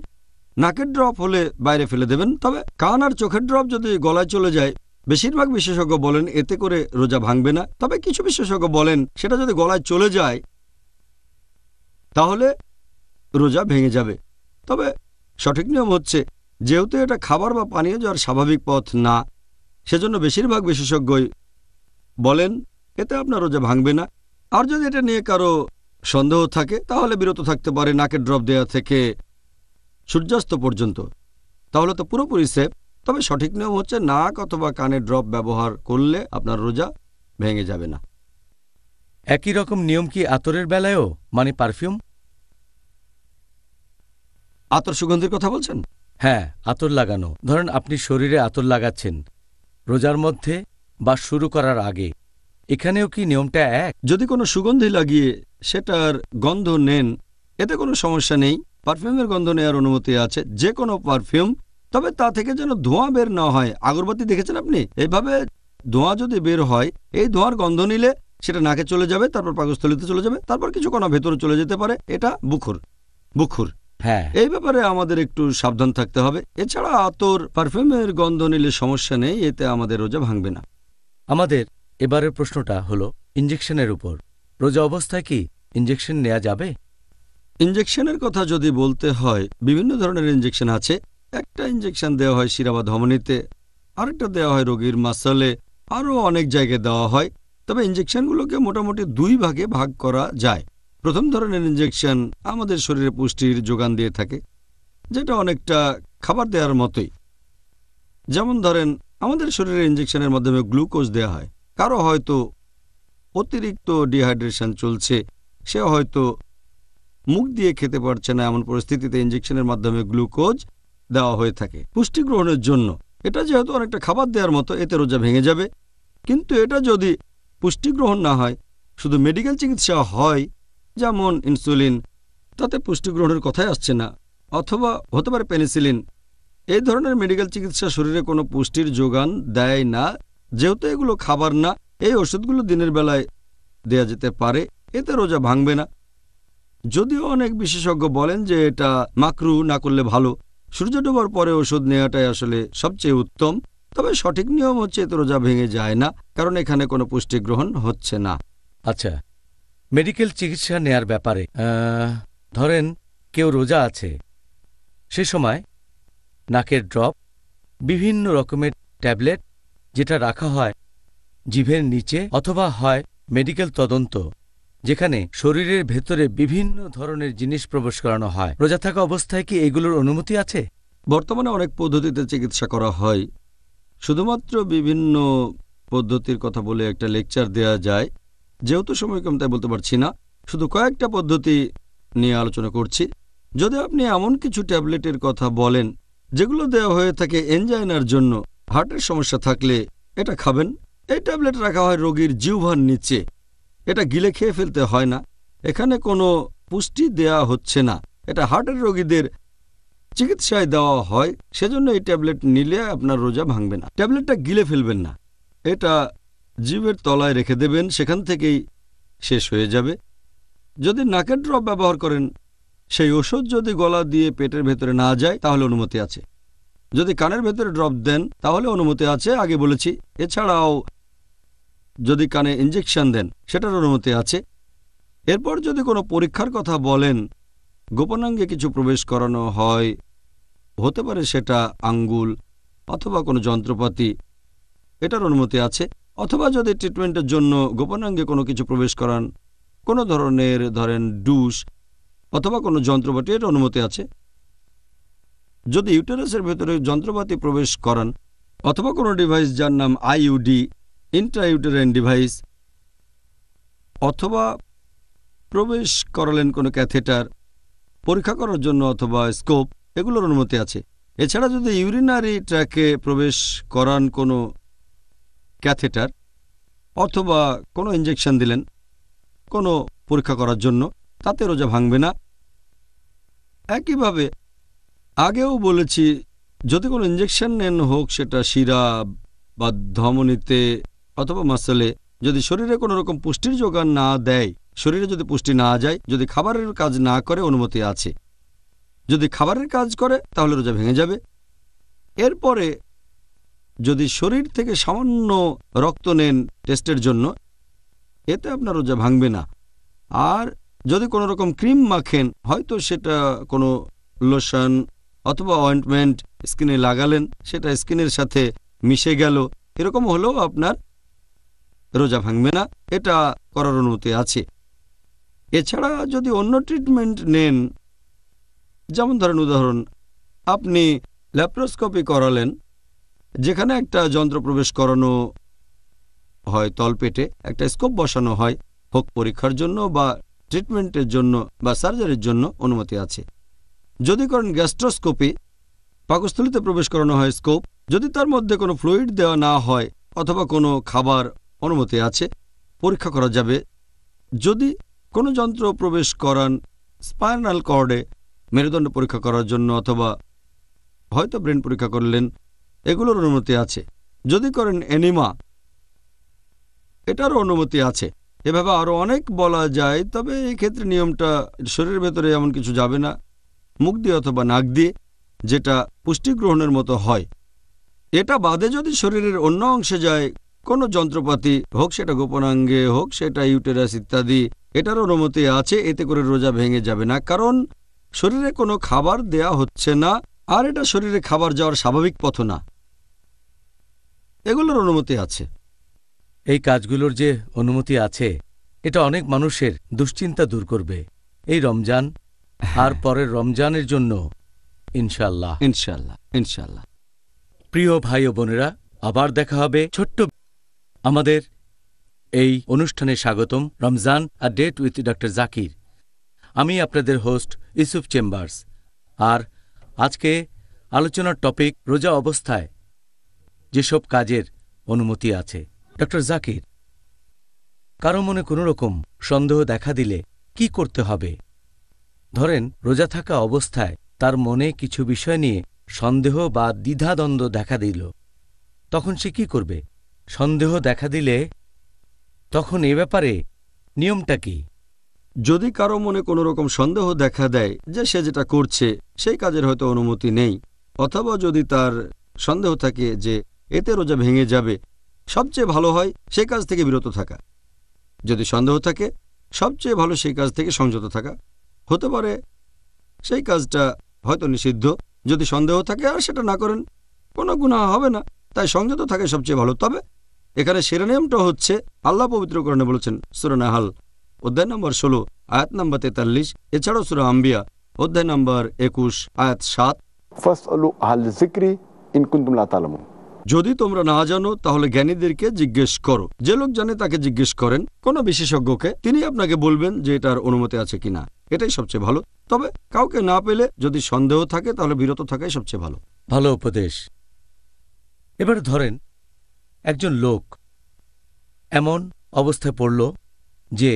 নাকের ড্রপ হলে বাইরে ফেলে দেবেন। তবে কান আর চোখের ড্রপ যদি গলায় চলে যায়, বেশিরভাগ বিশেষজ্ঞ বলেন এতে করে রোজা ভাঙবে না। তবে কিছু বিশেষজ্ঞ বলেন সেটা যদি গলায় চলে যায় তাহলে রোজা ভেঙে যাবে। তবে সঠিক নিয়ম হচ্ছে যেহেতু এটা খাবার বা পানীয় যাওয়ার স্বাভাবিক পথ না, সেজন্য বেশিরভাগ বিশেষজ্ঞই বলেন এতে আপনার রোজা ভাঙবে না। আর যদি এটা নিয়ে কারো সন্দেহ থাকে তাহলে বিরত থাকতে পারে নাকের ড্রপ দেওয়া থেকে সূর্যাস্ত পর্যন্ত, তাহলে তো পুরোপুরি সেফ। তবে সঠিক নিয়ম হচ্ছে নাক অথবা কানের ড্রপ ব্যবহার করলে আপনার রোজা ভেঙে যাবে না। একই রকম নিয়ম কি আতরের বেলায়ও, মানে পারফিউম? আতর সুগন্ধির কথা বলছেন? হ্যাঁ, আতর লাগানো। ধরেন আপনি শরীরে আতর লাগাচ্ছেন রোজার মধ্যে বা শুরু করার আগে, এখানেও কি নিয়মটা এক? যদি কোনো সুগন্ধি লাগিয়ে সেটার গন্ধ নেন এতে কোনো সমস্যা নেই। পারফিউমের গন্ধ নেওয়ার অনুমতি আছে, যে কোনো পারফিউম। তবে তা থেকে যেন ধোঁয়া বের না হয়। আগরবাতি দেখেছেন আপনি? এইভাবে ধোঁয়া যদি বের হয়, এই ধোঁয়ার গন্ধ নিলে সেটা নাকে চলে যাবে, তারপর পাকস্থলীতে চলে যাবে, তারপর কিছু কণা ভেতরে চলে যেতে পারে। এটা বুখুর। হ্যাঁ, এই ব্যাপারে আমাদের একটু সাবধান থাকতে হবে। এছাড়া আতর পারফিউমের গন্ধ নিলে সমস্যা নেই, এতে আমাদের রোজা ভাঙবে না। আমাদের এবারের প্রশ্নটা হলো ইঞ্জেকশনের উপর। রোজা অবস্থায় কি ইঞ্জেকশন নেওয়া যাবে? ইঞ্জেকশনের কথা যদি বলতে হয়, বিভিন্ন ধরনের ইঞ্জেকশন আছে। একটা ইঞ্জেকশন দেওয়া হয় শিরা বা ধমনীতে, আরেকটা দেওয়া হয় রোগীর মাসলে, আরও অনেক জায়গায় দেওয়া হয়। তবে ইঞ্জেকশনগুলোকে মোটামুটি দুই ভাগে ভাগ করা যায়। প্রথম ধরনের ইঞ্জেকশন আমাদের শরীরে পুষ্টির যোগান দিয়ে থাকে, যেটা অনেকটা খাবার দেওয়ার মতোই। যেমন ধরেন, আমাদের শরীরে ইঞ্জেকশনের মাধ্যমে গ্লুকোজ দেওয়া হয়। কারো হয়তো অতিরিক্ত ডিহাইড্রেশন চলছে, সে হয়তো মুখ দিয়ে খেতে পারছে না, এমন পরিস্থিতিতে ইঞ্জেকশনের মাধ্যমে গ্লুকোজ দেওয়া হয়ে থাকে পুষ্টি গ্রহণের জন্য। এটা যেহেতু অনেকটা খাবার দেওয়ার মতো, এতে রোজা ভেঙে যাবে। কিন্তু এটা যদি পুষ্টি গ্রহণ না হয়, শুধু মেডিকেল চিকিৎসা হয়, যেমন ইনসুলিন, তাতে পুষ্টি গ্রহণের কথাই আসছে না। অথবা হতে পারে পেনিসিলিন। এই ধরনের মেডিকেল চিকিৎসা শরীরে কোনো পুষ্টির যোগান দেয় না। যেহেতু এগুলো খাবার না, এই ওষুধগুলো দিনের বেলায় দেয়া যেতে পারে, এতে রোজা ভাঙবে না। যদিও অনেক বিশেষজ্ঞ বলেন যে এটা মাকরু না করলে ভালো, সূর্য ডোবার পরে ওষুধ নেওয়াটাই আসলে সবচেয়ে উত্তম। তবে সঠিক নিয়ম হচ্ছে এতে রোজা ভেঙে যায় না, কারণ এখানে কোনো পুষ্টি গ্রহণ হচ্ছে না। আচ্ছা, মেডিকেল চিকিৎসা নেয়ার ব্যাপারে ধরেন কেউ রোজা আছে, সে সময় নাকের ড্রপ, বিভিন্ন রকমের ট্যাবলেট যেটা রাখা হয় জিভের নিচে, অথবা হয় মেডিকেল তদন্ত যেখানে শরীরের ভেতরে বিভিন্ন ধরনের জিনিস প্রবেশ করানো হয়, রোজা থাকা অবস্থায় কি এগুলোর অনুমতি আছে? বর্তমানে অনেক পদ্ধতিতে চিকিৎসা করা হয়। শুধুমাত্র বিভিন্ন পদ্ধতির কথা বলে একটা লেকচার দেয়া যায়, যেহেতু সময় কম তাই বলতে পারছি না। শুধু কয়েকটা পদ্ধতি নিয়ে আলোচনা করছি। যদি আপনি এমন কিছু ট্যাবলেটের কথা বলেন যেগুলো দেওয়া হয়ে থাকে এনজাইনার জন্য, হার্টের সমস্যা থাকলে এটা খাবেন। এই ট্যাবলেট রাখা হয় রোগীর জিহ্বার নিচে, এটা গিলে খেয়ে ফেলতে হয় না। এখানে কোনো পুষ্টি দেয়া হচ্ছে না, এটা হার্টের রোগীদের চিকিৎসায় দেওয়া হয়, সেজন্য এই ট্যাবলেট নিলে আপনার রোজা ভাঙবে না। ট্যাবলেটটা গিলে ফেলবেন না, এটা জিভের তলায় রেখে দেবেন, সেখান থেকেই শেষ হয়ে যাবে। যদি নাকের ড্রপ ব্যবহার করেন, সেই ওষুধ যদি গলা দিয়ে পেটের ভেতরে না যায় তাহলে অনুমতি আছে। যদি কানের ভেতরে ড্রপ দেন তাহলে অনুমতি আছে, আগে বলেছি। এছাড়াও যদি কানে ইঞ্জেকশন দেন সেটার অনুমতি আছে। এরপর যদি কোনো পরীক্ষার কথা বলেন, গোপনাঙ্গে কিছু প্রবেশ করানো হয়, হতে পারে সেটা আঙ্গুল অথবা কোনো যন্ত্রপাতি, এটার অনুমতি আছে। অথবা যদি ট্রিটমেন্টের জন্য গোপনাঙ্গে কোনো কিছু প্রবেশ করান, কোনো ধরনের ধরেন ডুশ অথবা কোনো যন্ত্রপাতি, এর অনুমতি আছে। যদি ইউটেরাসের ভেতরে যন্ত্রপাতি প্রবেশ করান অথবা কোনো ডিভাইস যার নাম আইইউডি, ইন্ট্রাইউটেরাইন ডিভাইস, অথবা প্রবেশ করালেন কোনো ক্যাথেটার পরীক্ষা করার জন্য অথবা স্কোপ, এগুলোর অনুমতি আছে। এছাড়া যদি ইউরিনারি ট্র্যাকে প্রবেশ করান কোনো ক্যাথেটার অথবা কোনো ইঞ্জেকশন দিলেন কোনো পরীক্ষা করার জন্য, তাতে রোজা ভাঙবে না। একইভাবে আগেও বলেছি, যদি কোনো ইঞ্জেকশন নেন, হোক সেটা শিরা বা ধমনীতে অথবা মাসলে, যদি শরীরে কোনো রকম পুষ্টির যোগান না দেয়, শরীরে যদি পুষ্টি না যায়, যদি খাবারের কাজ না করে, অনুমতি আছে। যদি খাবারের কাজ করে তাহলে রোজা ভেঙে যাবে। এরপরে যদি শরীর থেকে সামান্য রক্ত নেন টেস্টের জন্য, এতে আপনার রোজা ভাঙবে না। আর যদি কোনো রকম ক্রিম মাখেন, হয়তো সেটা কোনো লোশন অথবা অয়েন্টমেন্ট স্কিনে লাগালেন, সেটা স্কিনের সাথে মিশে গেল, এরকম হলেও আপনার রোজা ভাঙবে না, এটা করার অনুমতি আছে। এছাড়া যদি অন্য ট্রিটমেন্ট নেন, যেমন ধরেন উদাহরণ, আপনি ল্যাপ্রোস্কোপি করালেন, যেখানে একটা যন্ত্র প্রবেশ করানো হয় তলপেটে, একটা স্কোপ বসানো হয়, হোক পরীক্ষার জন্য বা ট্রিটমেন্টের জন্য বা সার্জারির জন্য, অনুমতি আছে। যদি করেন গ্যাস্ট্রোস্কোপি, পাকস্থলীতে প্রবেশ করানো হয় স্কোপ, যদি তার মধ্যে কোনো ফ্লুইড দেওয়া না হয় অথবা কোনো খাবার, অনুমতি আছে, পরীক্ষা করা যাবে। যদি কোনো যন্ত্র প্রবেশ করান স্পাইনাল কর্ডে, মেরুদণ্ড পরীক্ষা করার জন্য অথবা হয়তো ব্রেন পরীক্ষা করলেন, এগুলোর অনুমতি আছে। যদি করেন এনিমা, এটারও অনুমতি আছে। এভাবে আরও অনেক বলা যায়, তবে এই ক্ষেত্রে নিয়মটা শরীরের ভেতরে এমন কিছু যাবে না, মুখ দিয়ে অথবা নাক দিয়ে, যেটা পুষ্টি গ্রহণের মতো হয়। এটা বাদে যদি শরীরের অন্য অংশে যায়, কোনো যন্ত্রপাতি হোক, সেটা গোপনাঙ্গে হোক, সেটা ইউটেরাস ইত্যাদি, এটার অনুমতি আছে। এতে করে রোজা ভেঙে যাবে না, কারণ শরীরে কোনো খাবার দেয়া হচ্ছে না, আর এটা শরীরে খাবার যাওয়ার স্বাভাবিক পথ না। এগুলোর অনুমতি আছে। এই কাজগুলোর যে অনুমতি আছে, এটা অনেক মানুষের দুশ্চিন্তা দূর করবে এই রমজান আর পরের রমজানের জন্য, ইনশাআল্লাহ। ইনশাআল্লাহ, ইনশাআল্লাহ। প্রিয় ভাই ও বোনেরা, আবার দেখা হবে ছোট্ট আমাদের এই অনুষ্ঠানে। স্বাগতম Ramzan a date with doctor Zakir. আমি আপনাদের হোস্ট ইউসুফ চেম্বার্স। আর আজকে আলোচনার টপিক রোজা অবস্থায় যেসব কাজের অনুমতি আছে। ডক্টর জাকির, কারো মনে কোনো রকম সন্দেহ দেখা দিলে কি করতে হবে? ধরেন রোজা থাকা অবস্থায় তার মনে কিছু বিষয় নিয়ে সন্দেহ বা দ্বিধাদ্বন্দ্ব দেখা দিল, তখন সে কি করবে? সন্দেহ দেখা দিলে তখন এ ব্যাপারে নিয়মটা কি? যদি কারো মনে কোনো রকম সন্দেহ দেখা দেয় যে সে যেটা করছে সেই কাজের হয়তো অনুমতি নেই, অথবা যদি তার সন্দেহ থাকে যে এতে রোজা ভেঙে যাবে, সবচেয়ে ভালো হয় সেই কাজ থেকে বিরত থাকা। যদি সন্দেহ থাকে, সবচেয়ে ভালো সেই কাজ থেকে সংযত থাকা। হতে পারে সেই কাজটা হয়তো নিষিদ্ধ। যদি সন্দেহ থাকে আর সেটা না করেন, কোনো গুনাহ হবে না, তাই সংযত থাকাই সবচেয়ে ভালো। তবে এখানে সেরা নিয়মটা হচ্ছে, আল্লাহ পবিত্র কোরআনে বলেছেন সূরা নাহাল অধ্যায় নম্বর 16 আয়াত নম্বর 43, এছাড়াও সূরা আম্বিয়া অধ্যায় নম্বর 21 আয়াত 7, ফাসআলু আহলা যিকরি ইন কুনতুম লা তা'লামুন। যদি তোমরা না জানো তাহলে জ্ঞানীদেরকে জিজ্ঞেস করো। যে লোক জানে তাকে জিজ্ঞেস করেন, কোনো বিশেষজ্ঞকে, তিনি আপনাকে বলবেন যে এটার অনুমতি আছে কিনা। এটাই সবচেয়ে ভালো। তবে কাউকে না পেলে যদি সন্দেহ থাকে তাহলে বিরত থাকাই সবচেয়ে ভালো। ভালো উপদেশ। এবার ধরেন একজন লোক এমন অবস্থায় পড়ল যে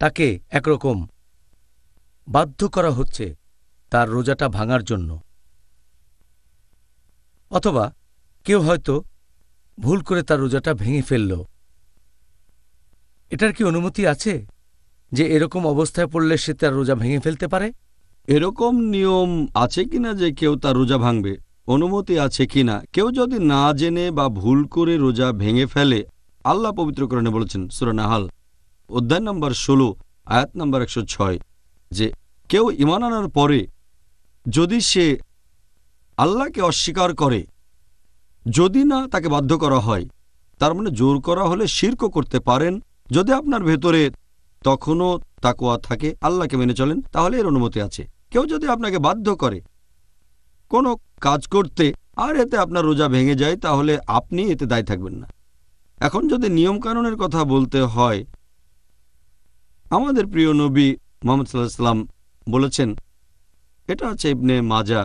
তাকে একরকম বাধ্য করা হচ্ছে তার রোজাটা ভাঙার জন্য, অথবা কেউ হয়তো ভুল করে তার রোজাটা ভেঙে ফেলল। এটার কি অনুমতি আছে যে এরকম অবস্থায় পড়লে সে তার রোজা ভেঙে ফেলতে পারে? এরকম নিয়ম আছে কিনা যে কেউ তার রোজা ভাঙবে, অনুমতি আছে কিনা, কেউ যদি না জেনে বা ভুল করে রোজা ভেঙে ফেলে, আল্লাহ পবিত্র কোরআনে বলেছেন সূরা নাহাল অধ্যায় নম্বর 16 আয়াত নম্বর 106 যে কেউ ঈমান আনার পরে যদি সে আল্লাহকে অস্বীকার করে, যদি না তাকে বাধ্য করা হয়, তার মানে জোর করা হলে শিরকও করতে পারেন। যদি আপনার ভেতরে তখনও তাকওয়া থাকে, আল্লাহকে মেনে চলেন, তাহলে এর অনুমতি আছে। কেউ যদি আপনাকে বাধ্য করে কোনো কাজ করতে আর এতে আপনার রোজা ভেঙে যায়, তাহলে আপনি এতে দায়ী থাকবেন না। এখন যদি নিয়মকানুনের কথা বলতে হয়, আমাদের প্রিয় নবী মুহাম্মদ সাল্লাল্লাহু আলাইহি ওয়াসাল্লাম বলেছেন, এটা আছে ইবনে মাজা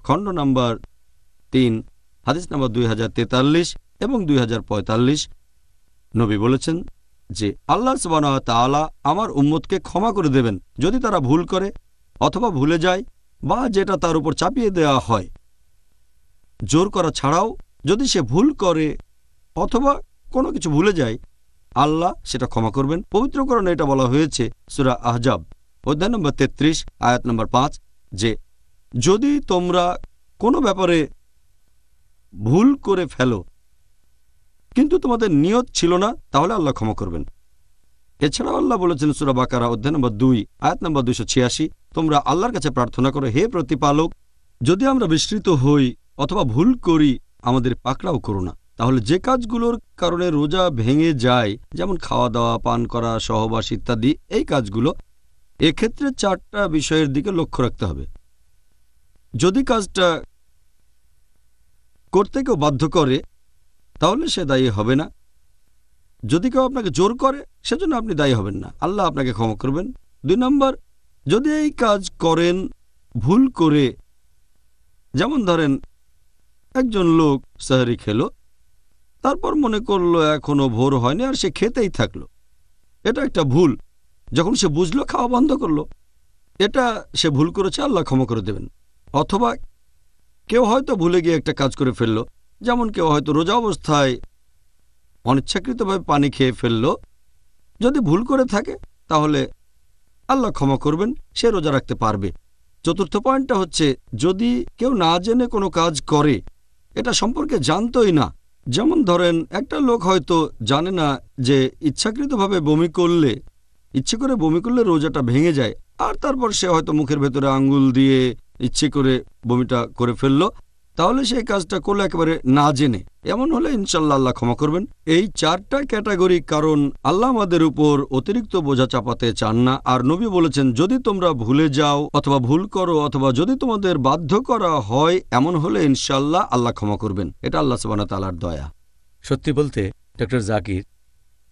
খণ্ড নাম্বার 3 হাদিস নাম্বার 2043 এবং 2045। নবী বলেছেন যে আল্লাহ সুবহানাহু ওয়া তাআলা আমার উম্মতকে ক্ষমা করে দেবেন যদি তারা ভুল করে অথবা ভুলে যায় বা যেটা তার উপর চাপিয়ে দেওয়া হয়। জোর করা ছাড়াও যদি সে ভুল করে অথবা কোনো কিছু ভুলে যায়, আল্লাহ সেটা ক্ষমা করবেন। পবিত্র কোরআনে এটা বলা হয়েছে সূরা আহজাব অধ্যায় নম্বর 33 আয়াত নম্বর 5 যে যদি তোমরা কোনো ব্যাপারে ভুল করে ফেলো কিন্তু তোমাদের নিয়ত ছিল না, তাহলে আল্লাহ ক্ষমা করবেন। এছাড়াও আল্লাহ বলেছেন সূরা বাকারা অধ্যায় নম্বর 2 আয়াত নম্বর 286, তোমরা আল্লাহর কাছে প্রার্থনা করো, হে প্রতিপালক, যদি আমরা বিস্মৃত হই অথবা ভুল করি আমাদের পাকড়াও করো না। তাহলে যে কাজগুলোর কারণে রোজা ভেঙে যায়, যেমন খাওয়া দাওয়া, পান করা, সহবাস ইত্যাদি, এই কাজগুলো, এক্ষেত্রে 4টা বিষয়ের দিকে লক্ষ্য রাখতে হবে। যদি কাজটা করতে কেউ বাধ্য করে তাহলে সে দায়ী হবে না। যদি কেউ আপনাকে জোর করে সেজন্য আপনি দায়ী হবেন না, আল্লাহ আপনাকে ক্ষমা করবেন। 2 নম্বর, যদি এই কাজ করেন ভুল করে, যেমন ধরেন একজন লোক সাহরি খেলো, তারপর মনে করলো এখনো ভোর হয়নি আর সে খেতেই থাকলো, এটা একটা ভুল। যখন সে বুঝলো খাওয়া বন্ধ করলো, এটা সে ভুল করেছে, আল্লাহ ক্ষমা করে দেবেন। অথবা কেউ হয়তো ভুলে গিয়ে একটা কাজ করে ফেললো, যেমন কেউ হয়তো রোজা অবস্থায় অনিচ্ছাকৃতভাবে পানি খেয়ে ফেললো, যদি ভুল করে থাকে তাহলে আল্লাহ ক্ষমা করবেন, সে রোজা রাখতে পারবে। চতুর্থ পয়েন্টটা হচ্ছে, যদি কেউ না জেনে কোনো কাজ করে, এটা সম্পর্কে জানতোই না, যেমন ধরেন একটা লোক হয়তো জানে না যে ইচ্ছাকৃতভাবে ইচ্ছে করে বমি করলে রোজাটা ভেঙে যায়, আর তারপর সে হয়তো মুখের ভেতরে আঙ্গুল দিয়ে ইচ্ছে করে বমিটা করে ফেললো, তাহলে সেই কাজটা করলো একেবারে না জেনে। এমন হলে ইনশাল্লাহ আল্লাহ ক্ষমা করবেন। এই 4টা ক্যাটাগরি, কারণ আল্লাহ আমাদের উপর অতিরিক্ত বোঝা চাপাতে চান না। আর নবী বলেছেন, যদি তোমরা ভুলে যাও অথবা ভুল করো অথবা যদি তোমাদের বাধ্য করা হয়, এমন হলে ইনশাল্লাহ আল্লাহ ক্ষমা করবেন। এটা আল্লাহ সুবহানাহু ওয়া তাআলার দয়া। সত্যি বলতে ডক্টর জাকির,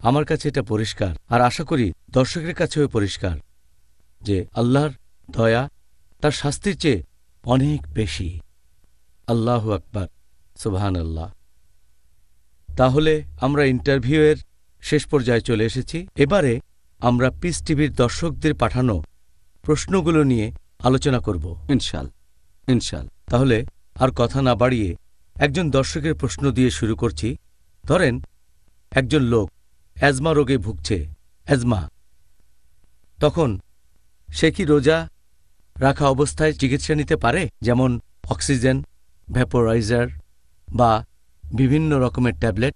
আমার কাছে এটা পরিষ্কার, আর আশা করি দর্শকের কাছেও পরিষ্কার, যে আল্লাহর দয়া তার শাস্তির চেয়ে অনেক বেশি। আল্লাহু আকবার, সুবহানাল্লাহ। তাহলে আমরা ইন্টারভিউয়ের শেষ পর্যায়ে চলে এসেছি। এবারে আমরা পিস টিভির দর্শকদের পাঠানো প্রশ্নগুলো নিয়ে আলোচনা করব ইনশাআল্লাহ। তাহলে আর কথা না বাড়িয়ে একজন দর্শকের প্রশ্ন দিয়ে শুরু করছি। ধরেন একজন লোক অ্যাজমা রোগে ভুগছে, অ্যাজমা, তখন সে কি রোজা রাখা অবস্থায় চিকিৎসা নিতে পারে, যেমন অক্সিজেন, ভ্যাপোরাইজার বা বিভিন্ন রকমের ট্যাবলেট?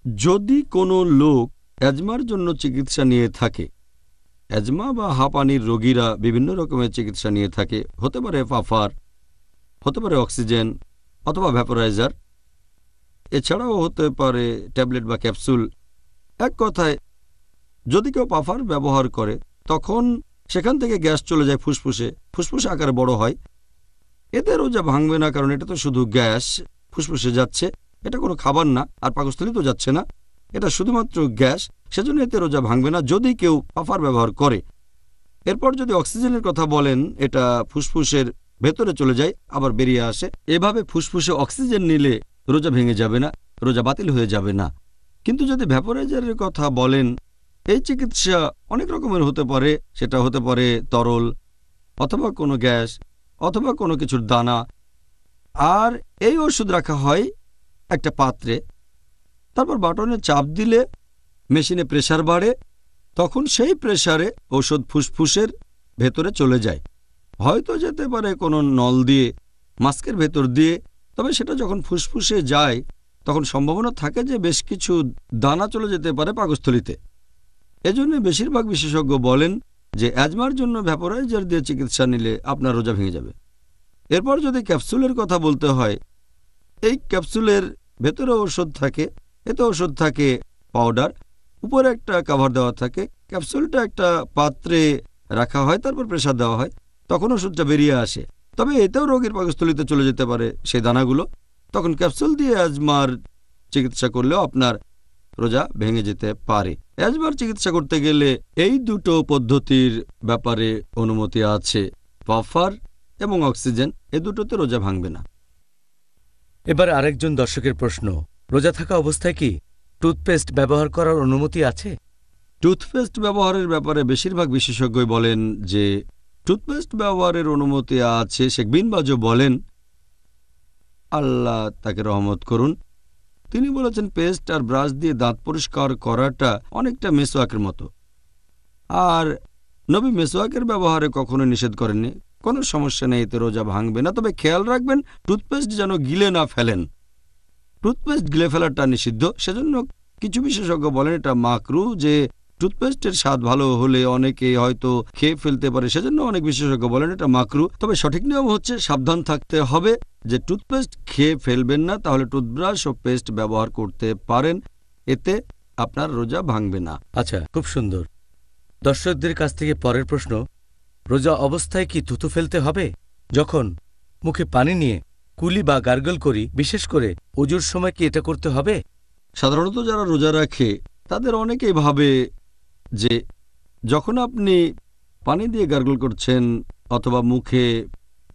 যদি কোনো লোক অ্যাজমার জন্য চিকিৎসা নিয়ে থাকে, অ্যাজমা বা হাঁপানির রোগীরা বিভিন্ন রকমের চিকিৎসা নিয়ে থাকে, হতে পারে পাফার, হতে পারে অক্সিজেন অথবা ভ্যাপোরাইজার, এছাড়াও হতে পারে ট্যাবলেট বা ক্যাপসুল। এক কথায়, যদি কেউ পাফার ব্যবহার করে, তখন সেখান থেকে গ্যাস চলে যায় ফুসফুসে, ফুসফুসে আকারে বড় হয়। এতে রোজা ভাঙবে না, কারণ এটা তো শুধু গ্যাস ফুসফুসে যাচ্ছে, এটা কোনো খাবার না, আর পাকস্থলীতেও যাচ্ছে না, এটা শুধুমাত্র গ্যাস, সেজন্য এতে রোজা ভাঙবে না যদি কেউ পাফার ব্যবহার করে। এরপর যদি অক্সিজেনের কথা বলেন, এটা ফুসফুসের ভেতরে চলে যায় আবার বেরিয়ে আসে, এভাবে ফুসফুসে অক্সিজেন নিলে রোজা ভেঙে যাবে না, রোজা বাতিল হয়ে যাবে না। কিন্তু যদি ভ্যাপোরাইজারের কথা বলেন, এই চিকিৎসা অনেক রকমের হতে পারে, সেটা হতে পারে তরল অথবা কোনো গ্যাস অথবা কোনো কিছুর দানা, আর এই ওষুধ রাখা হয় একটা পাত্রে, তারপর বাটনে চাপ দিলে মেশিনে প্রেসার বাড়ে, তখন সেই প্রেসারে ওষুধ ফুসফুসের ভেতরে চলে যায়, হয়তো যেতে পারে কোনো নল দিয়ে, মাস্কের ভেতর দিয়ে, তবে সেটা যখন ফুসফুসে যায় তখন সম্ভাবনা থাকে যে বেশ কিছু দানা চলে যেতে পারে পাকস্থলীতে। এজন্য বেশিরভাগ বিশেষজ্ঞ বলেন যে অ্যাজমার জন্য ভ্যাপোরাইজার দিয়ে চিকিৎসা নিলে আপনার রোজা ভেঙে যাবে। এরপর যদি ক্যাপসুলের কথা বলতে হয়, এই ক্যাপসুলের ভেতরে ওষুধ থাকে, এতে ওষুধ থাকে পাউডার, উপরে একটা কাভার দেওয়া থাকে, ক্যাপসুলটা একটা পাত্রে রাখা হয়, তারপর প্রেসার দেওয়া হয়, তখন ওষুধটা বেরিয়ে আসে। তবে এতেও রোগীর পাকস্থলীতে চলে যেতে পারে সেই দানাগুলো, তখন ক্যাপসুল দিয়ে অ্যাজমার চিকিৎসা করলেও আপনার রোজা ভেঙে যেতে পারে। অ্যাজমার চিকিৎসা করতে গেলে এই দুটো পদ্ধতির ব্যাপারে অনুমতি আছে, পাফার এবং অক্সিজেন, এই দুটোতে রোজা ভাঙবে না। এবার আরেকজন দর্শকের প্রশ্ন, রোজা থাকা অবস্থায় কি টুথপেস্ট ব্যবহার করার অনুমতি আছে? টুথপেস্ট ব্যবহারের ব্যাপারে বেশিরভাগ বিশেষজ্ঞই বলেন যে টুথপেস্ট ব্যবহারের অনুমতি আছে। শেখ বিন বাজও বলেন, আল্লাহ তাকে রহমত করুন, তিনি বলেছেন পেস্ট আর ব্রাশ দিয়ে দাঁত পরিষ্কার করাটা অনেকটা মেসওয়াকের মতো, আর নবী মেসওয়াকের ব্যবহারে কখনো নিষেধ করেননি। কোনো সমস্যা নেই, এতে রোজা ভাঙবে না। তবে খেয়াল রাখবেন টুথপেস্ট যেন গিলে না ফেলেন, টুথপেস্ট গিলে ফেলাটা নিষিদ্ধ। সেজন্য কিছু বিশেষজ্ঞ বলেন এটা মাকরু, যে টুথপেস্টের স্বাদ ভালো হলে অনেকে হয়তো খেয়ে ফেলতে পারে, সেজন্য অনেক বিশেষজ্ঞ বলেন এটা মাকরু। তবে সঠিক নিয়ম হচ্ছে সাবধান থাকতে হবে যে টুথপেস্ট খেয়ে ফেলবেন না, তাহলে টুথব্রাশ ও পেস্ট ব্যবহার করতে পারেন, এতে আপনার রোজা ভাঙবে না। আচ্ছা, খুব সুন্দর। দর্শকদের কাছ থেকে পরের প্রশ্ন, রোজা অবস্থায় কি থুতু ফেলতে হবে? যখন মুখে পানি নিয়ে কুলি বা গার্গল করি, বিশেষ করে ওজুর সময় কি এটা করতে হবে? সাধারণত যারা রোজা রাখে তাদের অনেকেই ভাবে যে যখন আপনি পানি দিয়ে গার্গল করছেন অথবা মুখে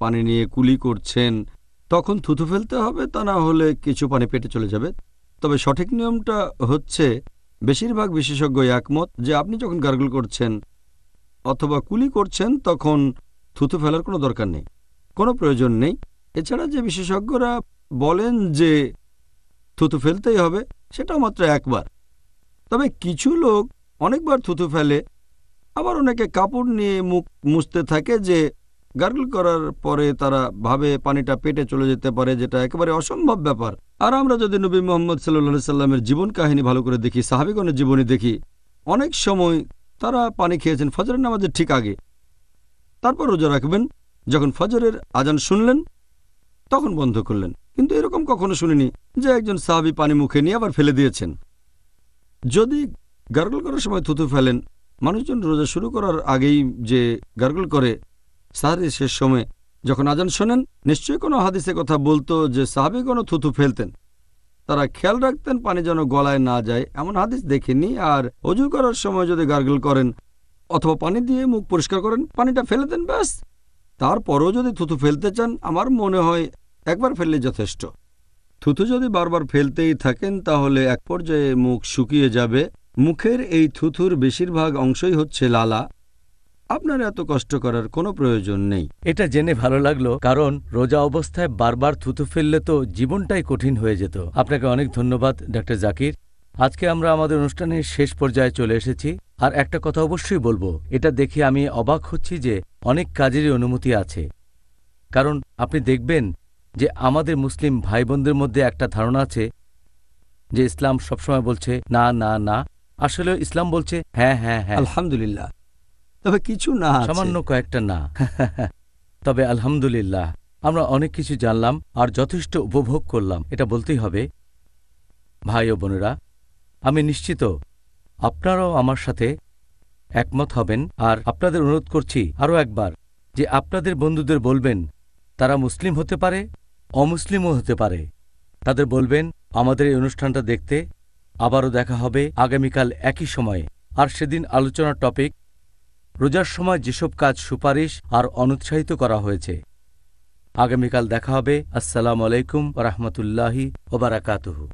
পানি নিয়ে কুলি করছেন তখন থুতু ফেলতে হবে, তা না হলে কিছু পানি পেটে চলে যাবে। তবে সঠিক নিয়মটা হচ্ছে, বেশিরভাগ বিশেষজ্ঞ একমত যে আপনি যখন গার্গল করছেন অথবা কুলি করছেন তখন থুতু ফেলার কোনো দরকার নেই, কোনো প্রয়োজন নেই। এছাড়া যে বিশেষজ্ঞরা বলেন যে থুতু ফেলতেই হবে, সেটা মাত্র একবার। তবে কিছু লোক অনেকবার থুতু ফেলে, আবার অনেকে কাপড় নিয়ে মুখ মুছতে থাকে যে গার্গল করার পরে তারা ভাবে পানিটা পেটে চলে যেতে পারে, যেটা একেবারে অসম্ভব ব্যাপার। আর আমরা যদি নবী মুহাম্মদ সাল্লাল্লাহু সাল্লামের জীবন কাহিনী ভালো করে দেখি, সাহাবীগণের জীবনী দেখি, অনেক সময় তারা পানি খেয়েছেন ফজরের নামাজের ঠিক আগে, তারপর রোজা রাখবেন, যখন ফজরের আজান শুনলেন তখন বন্ধ করলেন। কিন্তু এরকম কখনো শুনিনি যে একজন সাহাবী পানি মুখে নিয়ে আবার ফেলে দিয়েছেন। যদি গার্গল করার সময় থুতু ফেলেন, মানুষজন রোজা শুরু করার আগেই যে গার্গল করে সাহারির শেষ সময় যখন আজান শোনেন, নিশ্চয়ই কোনো হাদিসে কথা বলতো যে সাহাবীগণ থুতু ফেলতেন, তারা খেয়াল রাখতেন পানি যেন গলায় না যায়, এমন হাদিস দেখেনি। আর অজু করার সময় যদি গার্গল করেন অথবা পানি দিয়ে মুখ পরিষ্কার করেন, পানিটা ফেলে দেন ব্যাস। তারপরও যদি থুতু ফেলতে চান, আমার মনে হয় একবার ফেললে যথেষ্ট। থুতু যদি বারবার ফেলতেই থাকেন তাহলে এক পর্যায়ে মুখ শুকিয়ে যাবে। মুখের এই থুথুর বেশিরভাগ অংশই হচ্ছে লালা। আপনার এত কষ্ট করার কোনো প্রয়োজন নেই। এটা জেনে ভালো লাগলো, কারণ রোজা অবস্থায় বারবার থুতু ফেললে তো জীবনটাই কঠিন হয়ে যেত। আপনাকে অনেক ধন্যবাদ ডক্টর জাকির। আজকে আমরা আমাদের অনুষ্ঠানের শেষ পর্যায়ে চলে এসেছি। আর একটা কথা অবশ্যই বলবো, এটা দেখে আমি অবাক হচ্ছি যে অনেক কাজেরই অনুমতি আছে। কারণ আপনি দেখবেন যে আমাদের মুসলিম ভাই বোনদের মধ্যে একটা ধারণা আছে যে ইসলাম সবসময় বলছে না না না, আসলে ইসলাম বলছে হ্যাঁ হ্যাঁ হ্যাঁ। আলহামদুলিল্লাহ, তবে কিছু না, সামান্য কয়েকটা না। তবে আলহামদুলিল্লাহ আমরা অনেক কিছু জানলাম আর যথেষ্ট উপভোগ করলাম, এটা বলতেই হবে। ভাই ও বোনেরা, আমি নিশ্চিত আপনারাও আমার সাথে একমত হবেন। আর আপনাদের অনুরোধ করছি আরও একবার যে আপনাদের বন্ধুদের বলবেন, তারা মুসলিম হতে পারে, অমুসলিমও হতে পারে, তাদের বলবেন আমাদের এই অনুষ্ঠানটা দেখতে। আবারও দেখা হবে আগামীকাল একই সময়ে। আর সেদিন আলোচনার টপিক রোজার সময় যেসব কাজ সুপারিশ আর অনুৎসাহিত করা হয়েছে। আগামীকাল দেখা হবে। আসসালামু আলাইকুম ওয়া রাহমাতুল্লাহি ওয়া বারাকাতুহু।